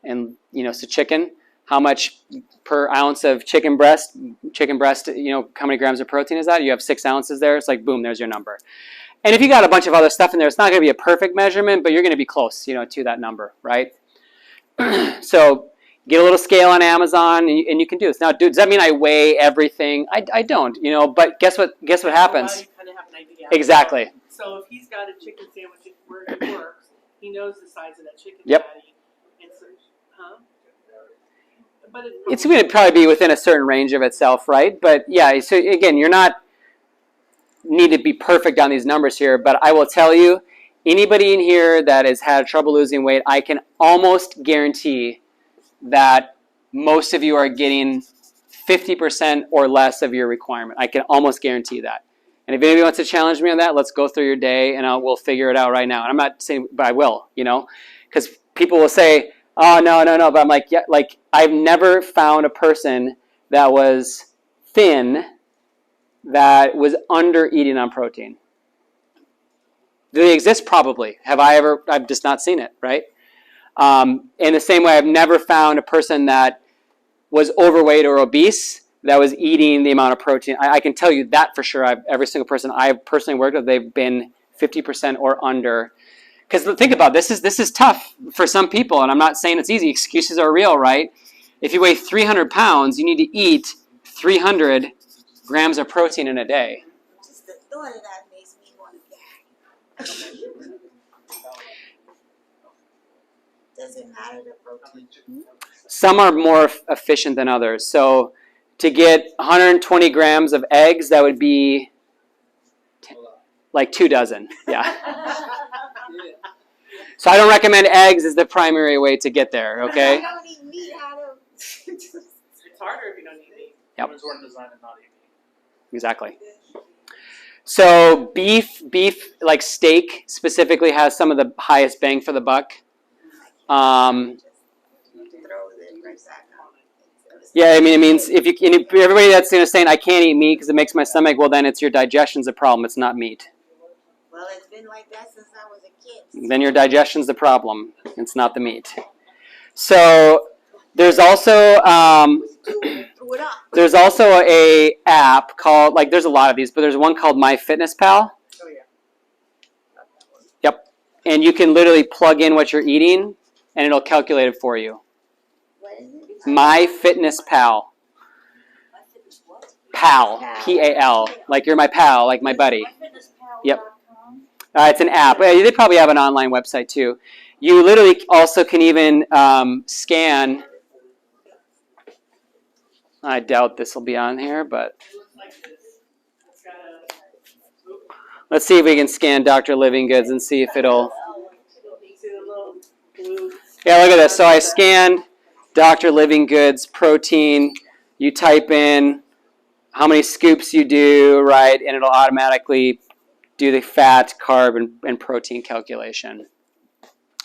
and so chicken. How much per ounce of chicken breast, how many grams of protein is that? You have 6 ounces there. It's like, boom, there's your number. And if you got a bunch of other stuff in there, it's not going to be a perfect measurement, but you're going to be close, to that number, right? So get a little scale on Amazon, and you can do this. Now, does that mean I weigh everything? I don't, but guess what happens? So you kind of have an idea. Exactly. So if he's got a chicken sandwich where he works, he knows the size of that chicken Yep. patty. And so, huh? But it's going to probably be within a certain range of itself, right? But yeah, so again, you're not need to be perfect on these numbers here, but I will tell you, anybody in here that has had trouble losing weight, I can almost guarantee that most of you are getting 50% or less of your requirement. I can almost guarantee that. And if anybody wants to challenge me on that, let's go through your day and we'll figure it out right now. And I'm not saying, but I will, because people will say, oh, no. But I'm like, yeah, like I've never found a person that was thin that was under eating on protein. Do they exist? Probably. Have I ever? I've just not seen it, right? In the same way, I've never found a person that was overweight or obese that was eating the amount of protein. I can tell you that for sure. Every single person I've personally worked with, they've been 50% or under. Because think about it, this is tough for some people, and I'm not saying it's easy. Excuses are real, right? If you weigh 300 pounds, you need to eat 300 grams of protein in a day. Just the thought of that makes me want to gag. Does it matter the protein? Some are more efficient than others. So to get 120 grams of eggs, that would be like 2 dozen. Yeah. So I don't recommend eggs as the primary way to get there, okay? I don't eat meat, how to... It's harder if you don't eat meat. Yep. Humans weren't designed to not eat meat. Exactly. So beef, like steak specifically, has some of the highest bang for the buck. Yeah, I mean, it means if everybody that's saying I can't eat meat because it makes my stomach, well, then it's your digestion's the problem. It's not meat. Well, it's been like that since I was a kid. Then your digestion's the problem. It's not the meat. So there's also a app called, like, there's a lot of these, but there's one called MyFitnessPal. Oh yeah. Yep. And you can literally plug in what you're eating, and it'll calculate it for you. What is it? MyFitnessPal. Pal. P-A-L. Like you're my pal, like my buddy. Yep. It's an app. They probably have an online website too. You literally also can even scan. I doubt this will be on here, but let's see if we can scan Dr. Living Goods and see if it'll. Yeah, look at this. So I scanned Dr. Living Goods protein. You type in how many scoops you do, right, and it'll automatically do the fat, carb, and protein calculation.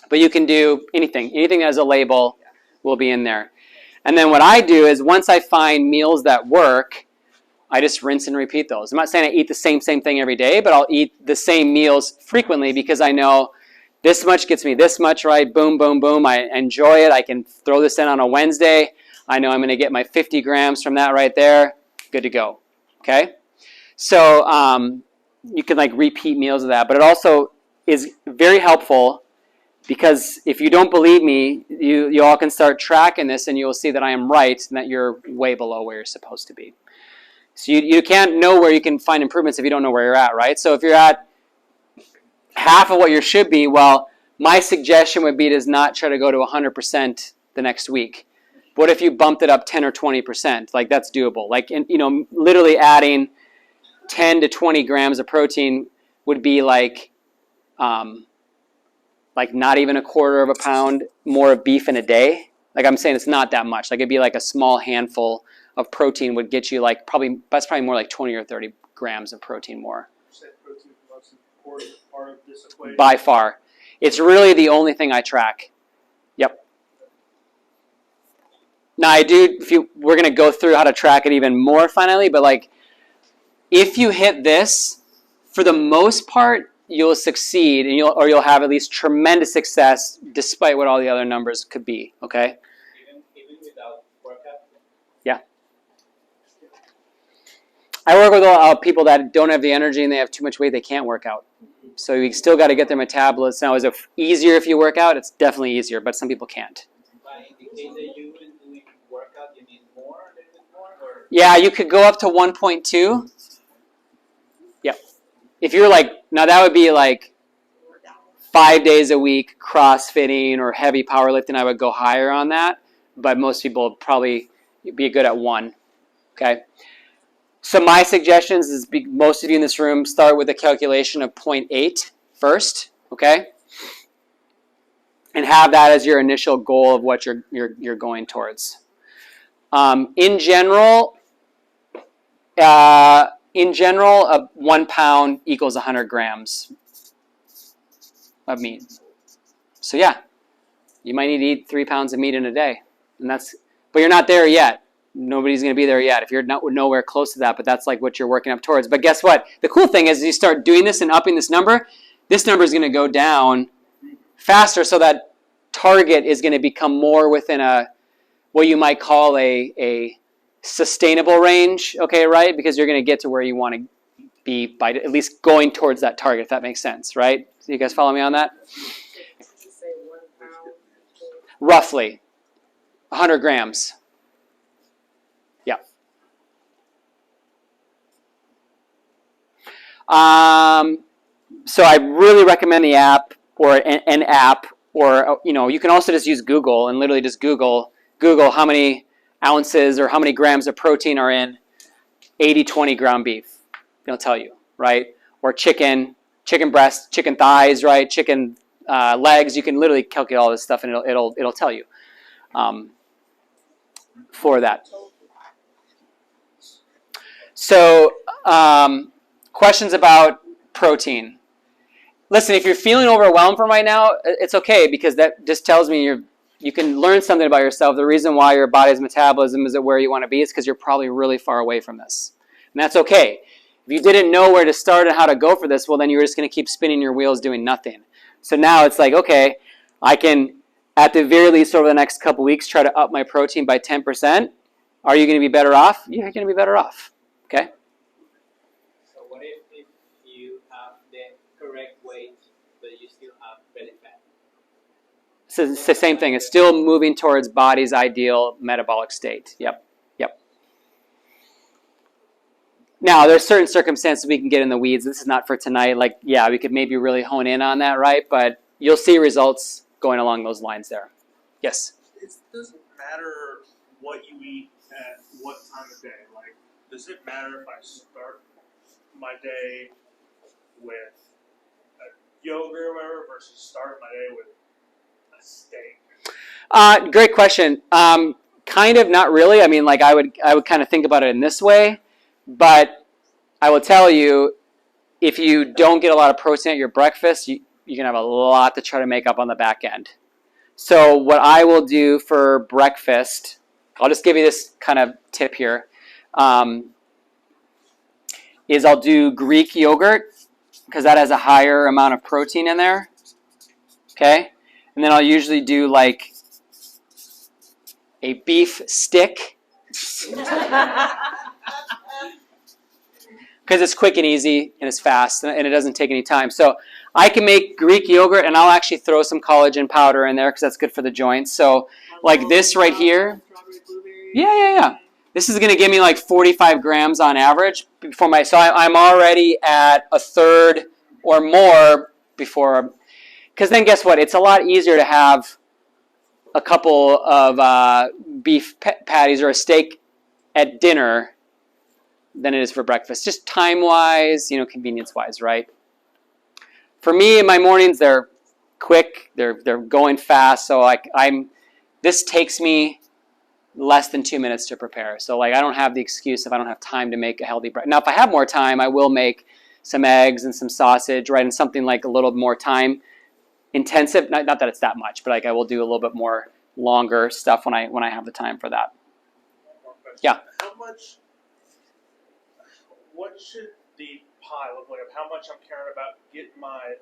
But you can do anything. Anything that has a label will be in there. And then what I do is once I find meals that work, I just rinse and repeat those. I'm not saying I eat the same thing every day, but I'll eat the same meals frequently because I know this much gets me this much, right? Boom, boom, boom. I enjoy it. I can throw this in on a Wednesday. I know I'm going to get my 50 grams from that right there. Good to go. Okay? So you can like repeat meals of that. But it also is very helpful because if you don't believe me, you all can start tracking this and you'll see that I am right and that you're way below where you're supposed to be. So you can't know where you can find improvements if you don't know where you're at, right? So if you're at half of what you should be, well, my suggestion would be to not try to go to 100% the next week. What if you bumped it up 10 or 20%? Like that's doable. Like, literally adding 10 to 20 grams of protein would be like not even a quarter of a pound more of beef in a day. Like I'm saying, it's not that much. Like it'd be like a small handful of protein would get you like that's probably more like 20 or 30 grams of protein more. Protein is the most important part of this equation. By far. It's really the only thing I track. Yep. Now I do, we're going to go through how to track it even more finally, but like if you hit this, for the most part, you'll succeed and you'll have at least tremendous success despite what all the other numbers could be, okay? Even without workout? Yeah. I work with people that don't have the energy and they have too much weight, they can't work out. So you still got to get their metabolism. Now, is it easier if you work out? It's definitely easier, but some people can't. But in the case that you've been doing workout, you need more, a little bit more? Or? Yeah, you could go up to 1.2. Yep. If you're now that would be like 5 days a week, CrossFitting or heavy powerlifting, I would go higher on that. but most people probably be good at 1. Okay. So my suggestions is most of you in this room start with a calculation of 0.8 first. Okay. And have that as your initial goal of what you're going towards. In general, 1 pound equals 100 grams of meat. So yeah, you might need to eat 3 pounds of meat in a day, but you're not there yet. Nobody's going to be there yet if you're nowhere close to that. But that's like what you're working up towards. But guess what? The cool thing is, you start doing this and upping this number is going to go down faster, so that target is going to become more within what you might call a sustainable range. Okay, right? Because you're going to get to where you want to be by at least going towards that target, if that makes sense, right? So you guys follow me on that? Say 1 pound. Roughly 100 grams. Yeah. So I really recommend the app, or an app, or you can also just use Google and literally just Google how many ounces or how many grams of protein are in 80-20 ground beef. It'll tell you, right? Or chicken breast, chicken thighs, right? Chicken legs. You can literally calculate all this stuff, and it'll tell you for that. So questions about protein. Listen, if you're feeling overwhelmed from right now, it's okay, because that just tells me you can learn something about yourself. The reason why your body's metabolism isn't where you want to be is because you're probably really far away from this. And that's okay. If you didn't know where to start and how to go for this, well, then you're just going to keep spinning your wheels doing nothing. So now it's like, okay, I can, at the very least over the next couple weeks, try to up my protein by 10%. Are you going to be better off? You're going to be better off. Okay? So what if you have the correct weight, but you still have belly fat? So it's the same thing. It's still moving towards body's ideal metabolic state. Yep. Now, there's certain circumstances we can get in the weeds. This is not for tonight. Like, yeah, we could maybe really hone in on that, right? But you'll see results going along those lines there. Yes? It doesn't matter what you eat at what time of day. Like, does it matter if I start my day with a yogurt or whatever versus start my day with a steak? Great question. Kind of, not really. I mean, like I would kind of think about it in this way, but I will tell you, if you don't get a lot of protein at your breakfast, you're gonna have a lot to try to make up on the back end. So what I will do for breakfast, I'll just give you this kind of tip here, is I'll do Greek yogurt, because that has a higher amount of protein in there. Okay, and then I'll usually do like a beef stick, because it's quick and easy and it's fast and it doesn't take any time. So I can make Greek yogurt, and I'll actually throw some collagen powder in there because that's good for the joints. So like this right here, yeah. This is going to give me like 45 grams on average before so I'm already at a third or more before, because then guess what? It's a lot easier to have a couple of beef patties or a steak at dinner than it is for breakfast. Just time-wise, convenience-wise, right? For me, in my mornings, they're quick. They're going fast. So this takes me less than 2 minutes to prepare. So like I don't have the excuse if I don't have time to make a healthy breakfast. Now, if I have more time, I will make some eggs and some sausage, right, and something like a little more time intensive. Not that it's that much, but like I will do a little bit more longer stuff when I have the time for that. Yeah. What should the pie look like of how much I'm caring about getting my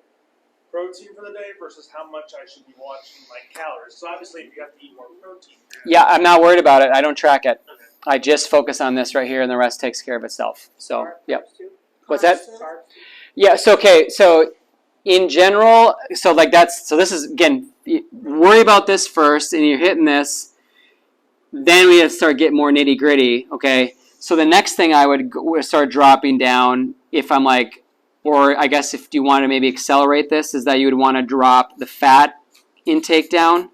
protein for the day versus how much I should be watching my calories? So obviously, if you have to eat more protein. Yeah, I'm not worried about it. I don't track it. Okay. I just focus on this right here, and the rest takes care of itself. So, yep. What's that? Yeah. So okay. So in general, so this is, again, worry about this first, and you're hitting this. Then we have to start getting more nitty gritty. Okay. So the next thing I would start dropping down, if I'm like, or I guess if you want to maybe accelerate this, is that you would want to drop the fat intake down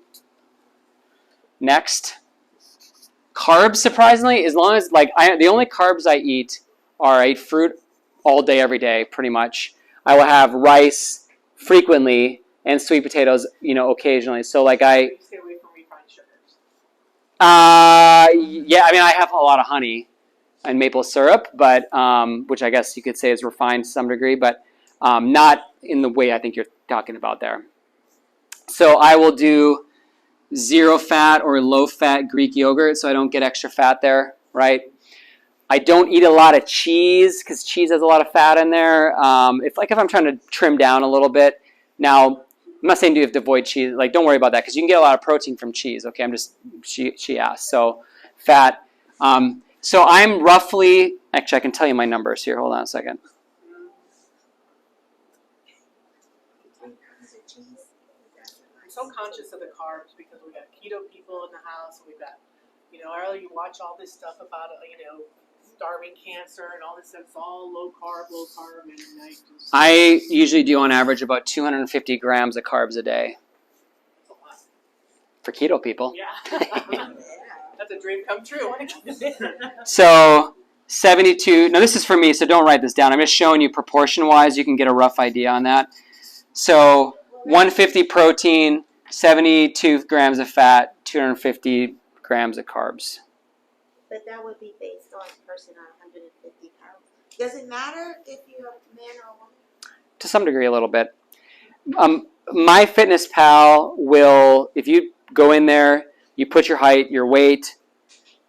next. Carbs, surprisingly, as long as the only carbs I eat are I eat fruit all day, every day, pretty much. I will have rice frequently and sweet potatoes, occasionally. So like You stay away from refined sugars. yeah, I mean I have a lot of honey and maple syrup, but which I guess you could say is refined to some degree, but not in the way I think you're talking about there. So I will do 0 fat or low fat Greek yogurt, so I don't get extra fat there, right? I don't eat a lot of cheese because cheese has a lot of fat in there. If I'm trying to trim down a little bit, now I'm not saying you have to avoid cheese. Like, don't worry about that because you can get a lot of protein from cheese. Okay, she asked. So fat. So I'm roughly, actually I can tell you my numbers here. Hold on a second. I'm so conscious of the carbs because we got keto people in the house, and we've got, you watch all this stuff about, starving cancer and all this stuff. It's all low carb, and I usually do on average about 250 grams of carbs a day. That's a lot. For keto people. Yeah. That's a dream come true. So 72, now this is for me, so don't write this down. I'm just showing you proportion-wise. You can get a rough idea on that. So 150 protein, 72 grams of fat, 250 grams of carbs. But that would be based on a person on 150 pounds. Does it matter if you're a man or a woman? To some degree, a little bit. MyFitnessPal will, if you go in there, you put your height, your weight,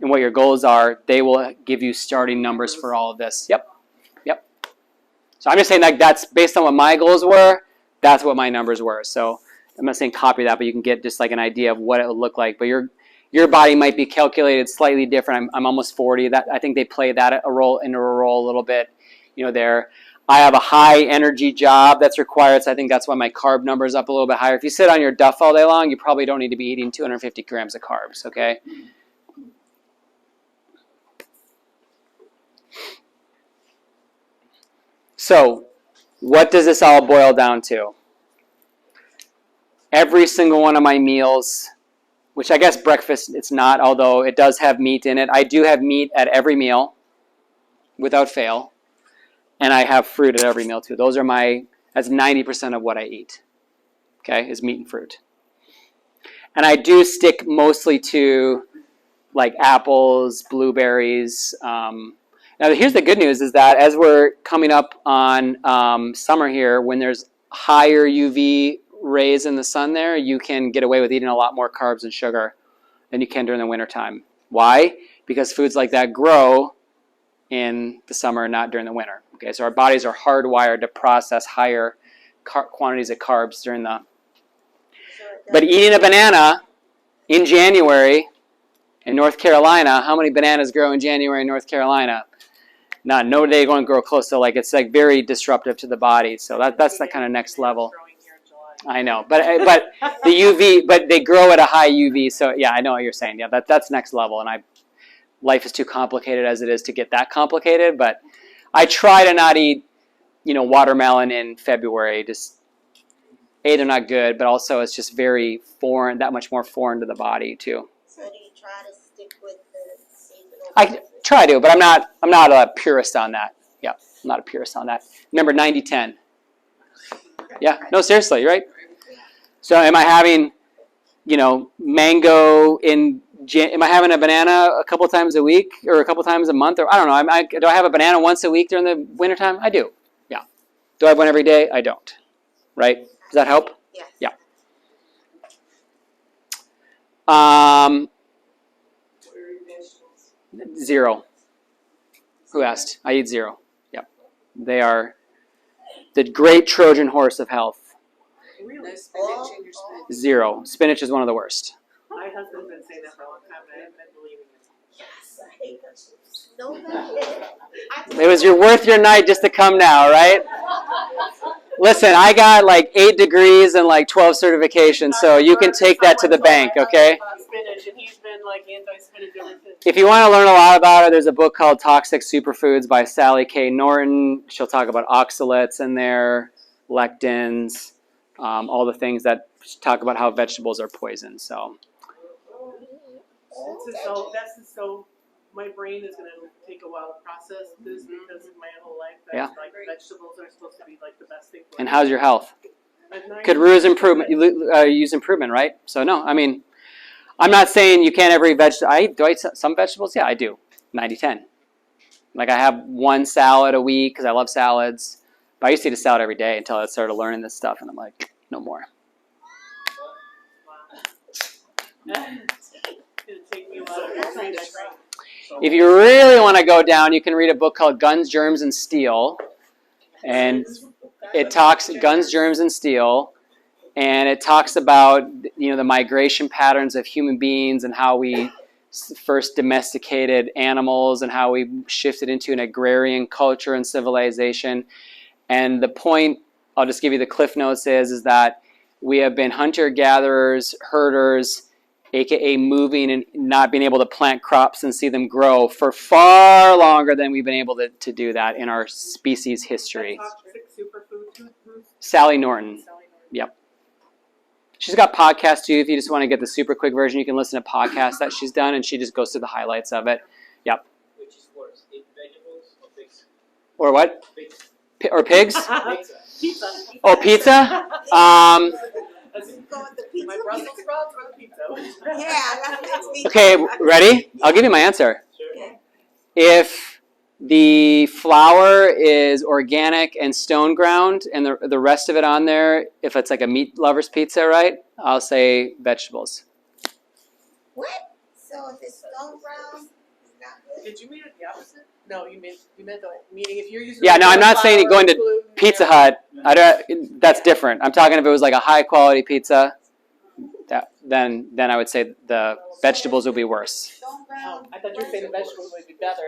and what your goals are, they will give you starting numbers for all of this. Yep. So I'm just saying that's based on what my goals were, that's what my numbers were. So I'm not saying copy that, but you can get just like an idea of what it would look like. But your body might be calculated slightly different. I'm almost 40. That I think they play that a role a little bit, there. I have a high energy job that's required, so I think that's why my carb number is up a little bit higher. If you sit on your duff all day long, you probably don't need to be eating 250 grams of carbs, okay? So, what does this all boil down to? Every single one of my meals, which I guess breakfast it's not, although it does have meat in it. I do have meat at every meal, without fail. And I have fruit at every meal too. That's 90% of what I eat, okay, is meat and fruit. And I do stick mostly to like apples, blueberries. Now here's the good news is that as we're coming up on summer here, when there's higher UV rays in the sun there, you can get away with eating a lot more carbs and sugar than you can during the wintertime. Why? Because foods like that grow in the summer, not during the winter. Okay, so our bodies are hardwired to process higher quantities of carbs during the... But eating a banana in January in North Carolina, how many bananas grow in January in North Carolina? No day going to grow close to, it's like very disruptive to the body. So that's the kind of next level. I know, but the UV, but they grow at a high UV. So yeah, I know what you're saying. Yeah, that's next level, and life is too complicated as it is to get that complicated. But I try to not eat, watermelon in February. Just they're not good, but also it's just very foreign, that much more foreign to the body too. So do you try to stick with the seasonal? I try to, but I'm not a purist on that. Yeah, I'm not a purist on that. Remember 90-10. Yeah, no, seriously, right? So am I having, mango am I having a banana a couple times a week or a couple times a month? Or I don't know. Do I have a banana once a week during the wintertime? I do. Yeah. Do I have one every day? I don't. Right? Does that help? Yes. Yeah. What are your vegetables? 0. Who asked? I eat 0. Yep. They are the great Trojan horse of health. Really? Spinach in your spinach. 0. Spinach is one of the worst. My husband's been saying that for a long time, and I haven't been believing it. Yes, I hate that. No, It was worth your night just to come now, right? Listen, I got 8 degrees and 12 certifications, so you can take that to the bank, okay? Spinach, and he's been anti-spinach ever since. If you want to learn a lot about it, there's a book called Toxic Superfoods by Sally K. Norton. She'll talk about oxalates in there, lectins, all the things that talk about how vegetables are poison. So, My brain is gonna take a while to process this because of my whole life. Yeah. Like vegetables are supposed to be like the best thing for And how's your health? Could use improvement. Use improvement, right? So no, I mean, I'm not saying you can't ever eat vegetables. Do I eat some vegetables? Yeah, I do. 90-10. Like I have one salad a week because I love salads. But I used to eat a salad every day until I started learning this stuff, and I'm like, no more. If you really want to go down, you can read a book called Guns, Germs, and Steel. And it talks Guns, Germs, and Steel. And it talks about, the migration patterns of human beings and how we first domesticated animals and how we shifted into an agrarian culture and civilization. And the point, I'll just give you the cliff notes, is that we have been hunter-gatherers, herders, aka moving and not being able to plant crops and see them grow for far longer than we've been able to do that in our species history. Sally Norton. Yep. She's got podcasts too. If you just want to get the super quick version, you can listen to podcasts that she's done, and she just goes through the highlights of it. Yep. Which is worse, vegetables or pigs? Or what? Pigs. Or pigs? Pizza. Oh, pizza? My Brussels sprouts or the pizza? Yeah. Okay, ready? I'll give you my answer. Sure. If the flour is organic and stone ground and the rest of it on there, if it's like a meat lover's pizza, right? I'll say vegetables. What? So if it's stone ground, it's not good? Did you mean it the opposite? No, you meant the meaning if you're using. Yeah, no, I'm not saying going to Pizza Hut. That's different. I'm talking if it was like a high quality pizza. Then I would say the vegetables would be worse. Stone ground. I thought you were saying the vegetables would be better.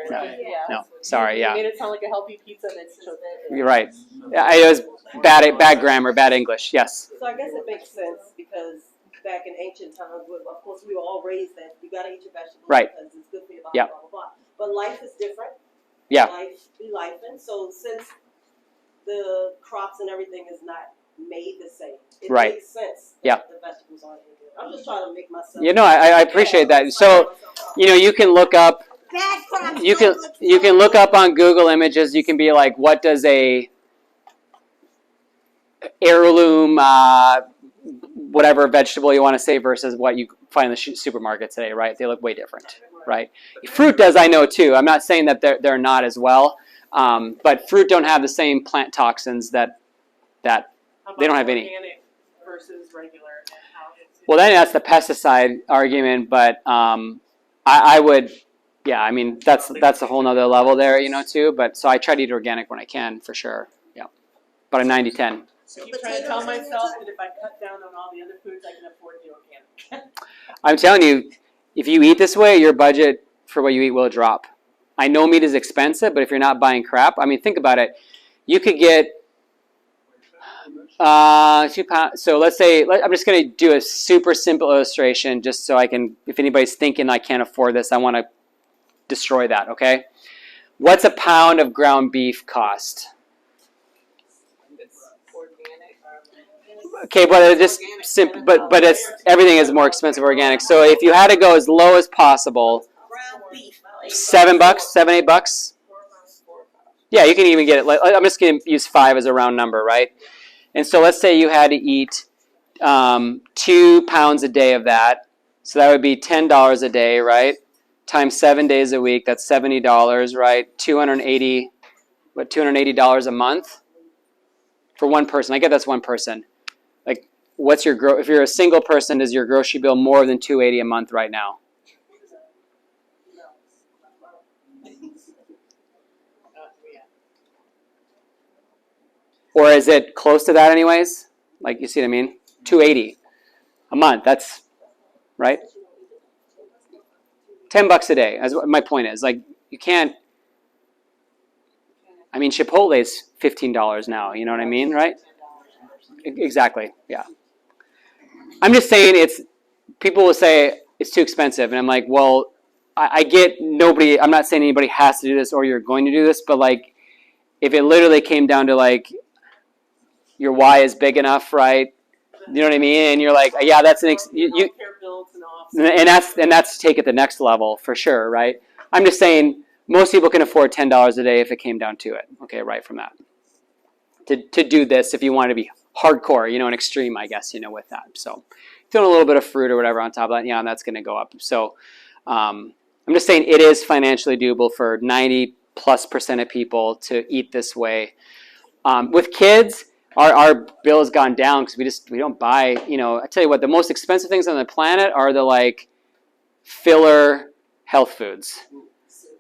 No, sorry, You made it sound like a healthy pizza and it's just. You're right. Yeah, it was bad grammar, bad English. Yes. So I guess it makes sense because back in ancient times, of course, we were all raised that you gotta eat your vegetables Right. because it's good for your body, Yeah. blah, blah, blah. But life is different. Yeah. Life be life. And so since the crops and everything is not made the same, it Right. makes sense Yeah. that the vegetables aren't any good. I'm just trying to make myself. I appreciate that. So, you can look up. Bad crops. You can look up on Google Images. You can be like, what does a heirloom, whatever vegetable you want to say versus what you find in the supermarket today, right? They look way different, right? Fruit does, I know too. I'm not saying that they're not as well, but fruit don't have the same plant toxins that they don't have any. Organic versus regular. Well, then that's the pesticide argument, but I would, yeah, I mean that's a whole nother level there, too. But so I try to eat organic when I can, for sure. Yeah, but I'm 90-10. I keep trying to tell myself that if I cut down on all the other foods, I can afford the organic. I'm telling you, if you eat this way, your budget for what you eat will drop. I know meat is expensive, but if you're not buying crap, I mean, think about it. You could get 2 pounds. So let's say, I'm just going to do a super simple illustration just so I can, if anybody's thinking I can't afford this, I want to destroy that, okay? What's a pound of ground beef cost? Okay, but it's just simple, but it's everything is more expensive organic. So if you had to go as low as possible, Ground beef. $7, $7-8. Yeah, you can even get it. I'm just going to use 5 as a round number, right? And so let's say you had to eat 2 pounds a day of that. So that would be $10 a day, right? Times 7 days a week, that's $70, right? $280 a month for one person. I get that's one person. Like, what's your if you're a single person, is your grocery bill more than $280 a month right now? Or is it close to that anyways? Like, you see what I mean? $280 a month, that's, right? $10 a day, as my point is. Like, you can't, I mean, Chipotle's $15 now, you know what I mean, right? Exactly, yeah. I'm just saying people will say it's too expensive, and I'm like, well, I get nobody, I'm not saying anybody has to do this or you're going to do this, but like, if it literally came down to like, your why is big enough, right? You know what I mean? And you're like, yeah, that's you healthcare bills and all offset. and that's to take it the next level for sure, right? I'm just saying most people can afford $10 a day if it came down to it. Okay, right from that. To do this if you want to be hardcore, an extreme, I guess, with that. So throwing a little bit of fruit or whatever on top of that, and that's going to go up. So I'm just saying it is financially doable for 90+% of people to eat this way. With kids, our bill has gone down because we don't buy, I tell you what, the most expensive things on the planet are the filler health foods.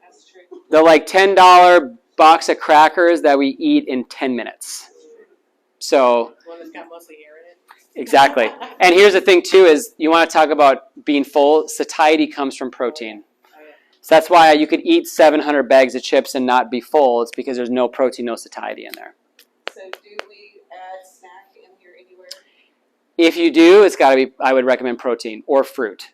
That's true. The $10 box of crackers that we eat in 10 minutes. So One that's got mostly air in it. exactly. And here's the thing too is you want to talk about being full, satiety comes from protein. Oh, yeah. So that's why you could eat 700 bags of chips and not be full. It's because there's no protein, no satiety in there. So do we add snack in here anywhere? If you do, it's got to be, I would recommend protein or fruit.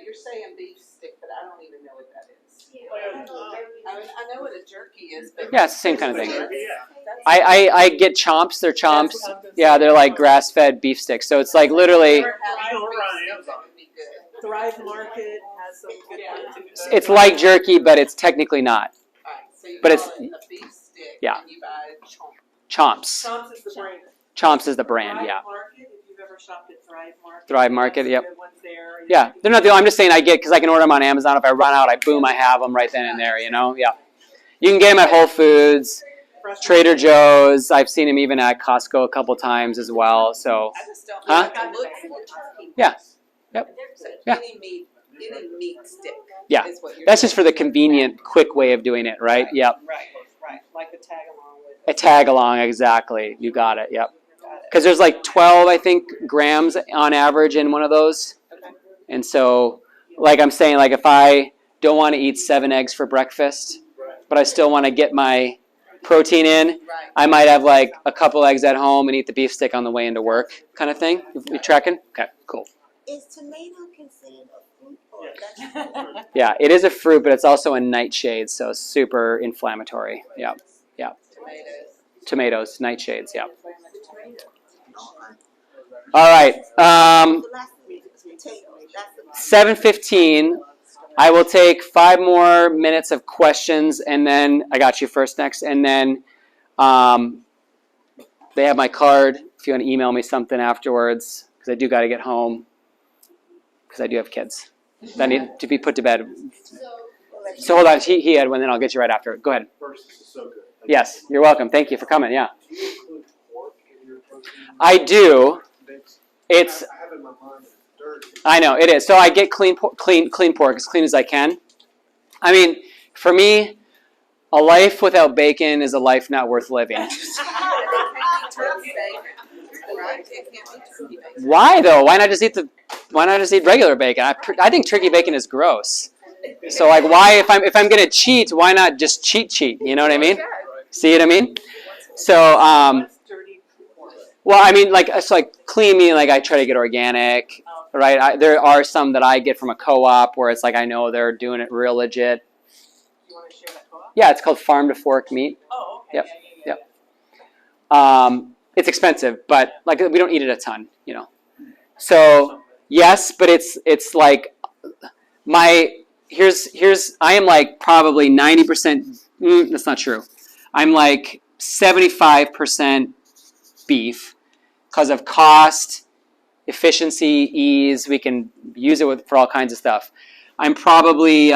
You're saying beef stick, but I don't even know what that is. Oh, I mean, I know what a jerky is, but. Yeah, it's the same kind of thing. Yeah. I get chomps. They're chomps. That's what I was gonna Yeah, say. they're like grass-fed beef sticks. So it's like literally, You can order on Amazon. Thrive Market has some good ones too. it's like jerky, but it's technically not. Alright, so you But call it's- it a beef stick yeah. and you buy chomp. Chomps. Chomps is the brand. Chomps is the brand, Thrive yeah. Market, if you've ever shopped at Thrive Market. Thrive Market, that's yep. the good ones there. Yeah, they're not the only, I'm just saying I get, because I can order them on Amazon. If I run out, boom, I have them right then and there, Yeah. You can get them at Whole Foods, Fresh Trader Joe's. I've seen them even at Costco a couple times as well. So, I just don't Huh? like to look for turkey. Yeah. Yep. So Yeah. any meat stick. Yeah. Is what you're that's just for the saying. convenient, quick way of doing it, right? Yep. Right, like the tag along with A tag along, exactly. You got it, yep. Got it. Because there's 12, I think, grams on average in one of those. Okay. And so, I'm saying, if I don't want to eat 7 eggs for breakfast, but I still want to get my protein in, Right. I might have a couple eggs at home and eat the beef stick on the way into work, kind of thing. You tracking? Okay, cool. Is tomato considered a fruit or a Yes. vegetable? Yeah, it is a fruit, but it's also a nightshade, so it's super inflammatory. Yeah, Tomatoes. tomatoes, nightshades. Yeah. No, All right. the last thing is potatoes. That's the 7:15. I will take 5 more minutes of questions, and then I got you first next, and then they have my card if you want to email me something afterwards, because I do got to get home, because I do have kids that need to be put to bed. So hold on, he had one, then I'll get you right after. Go ahead. First, this is so good. Yes, you're welcome. Thank you for coming. Yeah, Do you include pork in your protein I do. mix? It's I have in my mind dirty. I know it is. So I get clean pork as clean as I can. I mean, for me, a life without bacon is a life not worth living. Turkey bacon. Right? It can't be turkey bacon. Why though? Why not just eat regular bacon? I think turkey bacon is gross. So why if I'm gonna cheat, why not just cheat? You know what I mean? See what I mean? So What's dirty pork? well, I mean clean meaning I try to get organic, right? There are some that I get from a co-op where it's I know they're doing it real legit. You want to share that co-op? Yeah, it's called Farm to Fork Meat. Oh, okay. Yep, Yeah, yeah. It's expensive, but we don't eat it a ton, So yes, but it's I am probably 90%. That's not true. I'm 75% beef because of cost, efficiency, ease. We can use it for all kinds of stuff. I'm probably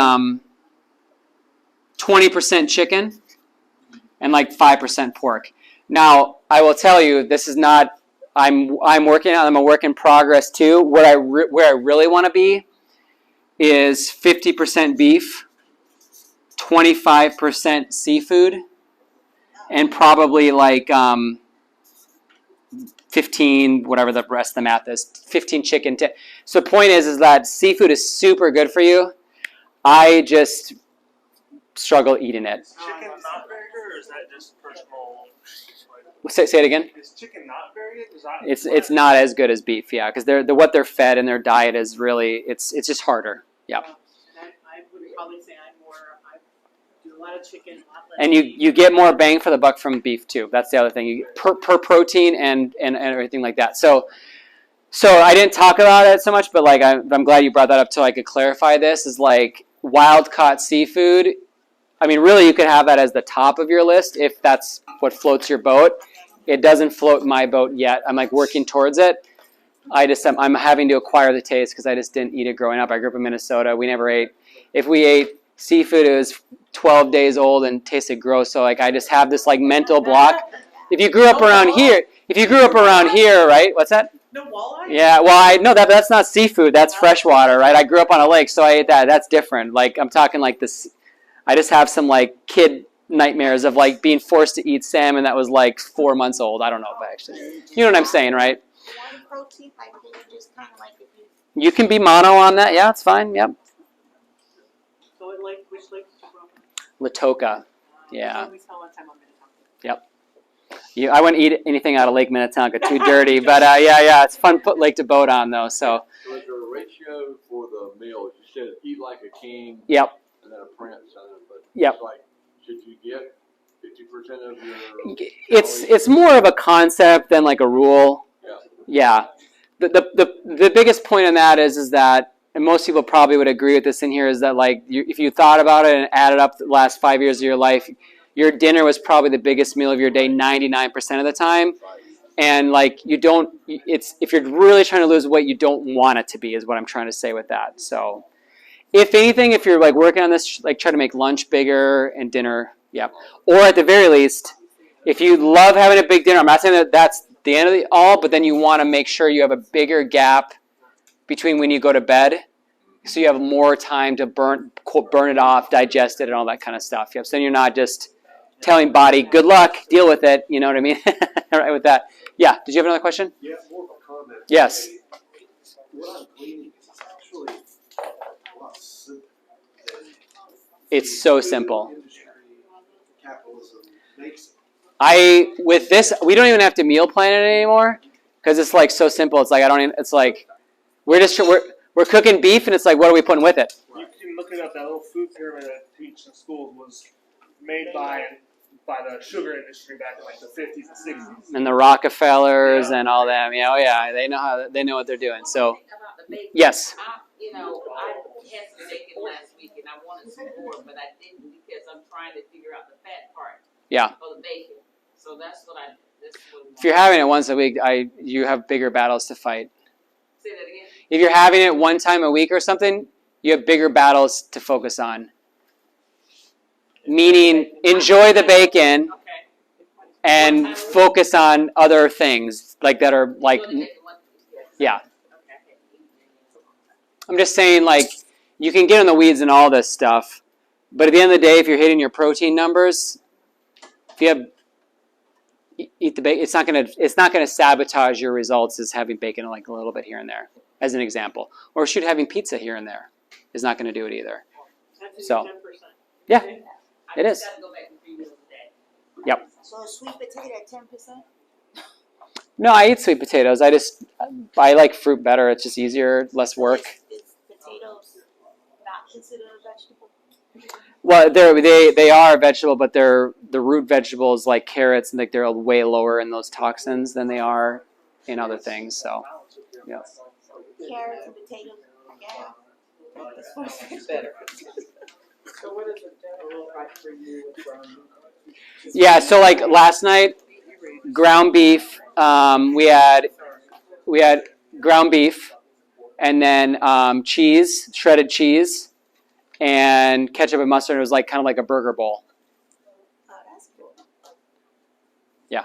20% chicken and 5% pork. Now, I will tell you, this is not. I'm working on. I'm a work in progress too. Where I really want to be is 50% beef, 25% seafood, and probably 15, whatever the rest of the math is, 15 chicken. So the point is that seafood is super good for you. I just struggle eating it. Chicken not very good, or is that just personal? Say it again. Is chicken not very good? Is that It's not as good as beef, yeah, because what they're fed and their diet is really it's just harder. Yeah. And I would probably say I do a lot of chicken, a lot less And beef. you get more bang for the buck from beef too. That's the other thing. You per protein and everything like that. So So I didn't talk about it so much, but like I'm glad you brought that up so I could clarify this. Is like wild caught seafood. I mean, really, you could have that as the top of your list if that's what floats your boat. It doesn't float my boat yet. I'm like working towards it. I'm having to acquire the taste because I just didn't eat it growing up. I grew up in Minnesota. We never ate. If we ate seafood, it was 12 days old and tasted gross. So like I just have this like mental block. If you grew up around here, right? What's that? No walleye? Yeah, well, I know that's not seafood. That's freshwater, right? I grew up on a lake, so I ate that. That's different. Like I'm talking like this. I just have some like kid nightmares of like being forced to eat salmon that was like 4 months old. I don't know if actually. You know what I'm saying, right? One protein, like you just kind of like if you. You can be mono on that. Yeah, it's fine. Yep. So it like which lake did you grow up in? Latoka. Yeah. We spent a lot of time on Minnesota. Yep. I wouldn't eat anything out of Lake Minnetonka. Too dirty. But yeah, it's fun lake to boat on though. So. So is there a ratio for the meals? You said eat like a king. Yep. And then a prince. But Yep. it's like, should you get 50% of your? It's more of a concept than like a rule. Yeah. Yeah. The biggest point on that is that, and most people probably would agree with this in here, is that like if you thought about it and added up the last 5 years of your life, your dinner was probably the biggest meal of your day 99% of the time. And like if you're really trying to lose weight, you don't want it to be, is what I'm trying to say with that. So if anything, if you're like working on this, like try to make lunch bigger and dinner, yeah. Or at the very least, if you love having a big dinner, I'm not saying that that's the end of it all, but then you want to make sure you have a bigger gap between when you go to bed, so you have more time to burn it off, digest it, and all that kind of stuff. Yep. So you're not just telling body, good luck, deal with it. You know what I mean? Right with that. Yeah. Did you have another question? Yeah, more of a comment. Yes. What I'm gleaning is actually a lot simpler than It's so simple. industry capitalism makes it. With this, we don't even have to meal plan it anymore because it's like so simple. It's like it's like we're cooking beef and it's like, what are we putting with it? You can look it up. That little food pyramid that they teach in schools was made by the sugar industry back in like the 50s and 60s. And the Rockefellers and all them. Yeah, oh yeah, they know what they're doing. So About the bacon, yes. I had some bacon last week and I wanted some more, but I didn't because I'm trying to figure out the fat part Yeah. of the bacon. So that's what If you're having it once a week, you have bigger battles to fight. Say that again? If you're having it one time a week or something, you have bigger battles to focus on. Meaning, enjoy the bacon Okay. and focus on other things like that are like, yeah. Okay. I'm just saying, like, you can get in the weeds and all this stuff, but at the end of the day, if you're hitting your protein numbers, if you have eat the bacon, it's not gonna sabotage your results as having bacon like a little bit here and there, as an example. Or shoot, having pizza here and there is not gonna do it either. So, 10%. yeah, it is. Gotta go back and read it today. Yep. So a sweet potato at 10%? No, I eat sweet potatoes. I like fruit better. It's just easier, less work. Is potatoes not considered a vegetable? Well, they are a vegetable, but the root vegetables like carrots and like they're way lower in those toxins than they are in other things. So, yeah. Carrots and potatoes, yeah. It's better. So what is it general like for you with ground beef? Yeah. So like last night, ground beef. We had ground beef, and then cheese, shredded cheese, and ketchup and mustard. It was like kind of like a burger bowl. Oh, that's cool. Yeah.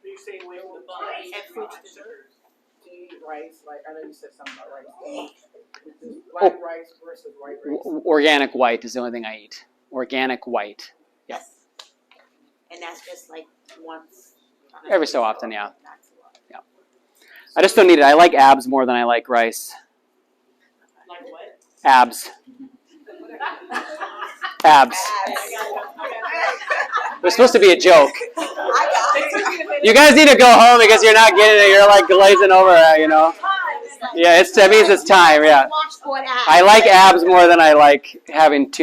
You say away from the bun and fruits dessert. Do you eat rice? Like I know you said something about rice. Black rice versus white rice. Organic white is the only thing I eat. Organic white. Yeah. And that's just like once. Every so often, yeah. Not too often. Yeah. I just don't need it. I like abs more than I like rice. Like what? Abs. Abs. It was supposed to be a joke. You guys need to go home because you're not getting it. You're like glazing over it, you know. Yeah, that means it's time. Yeah. I like abs more than I like having two.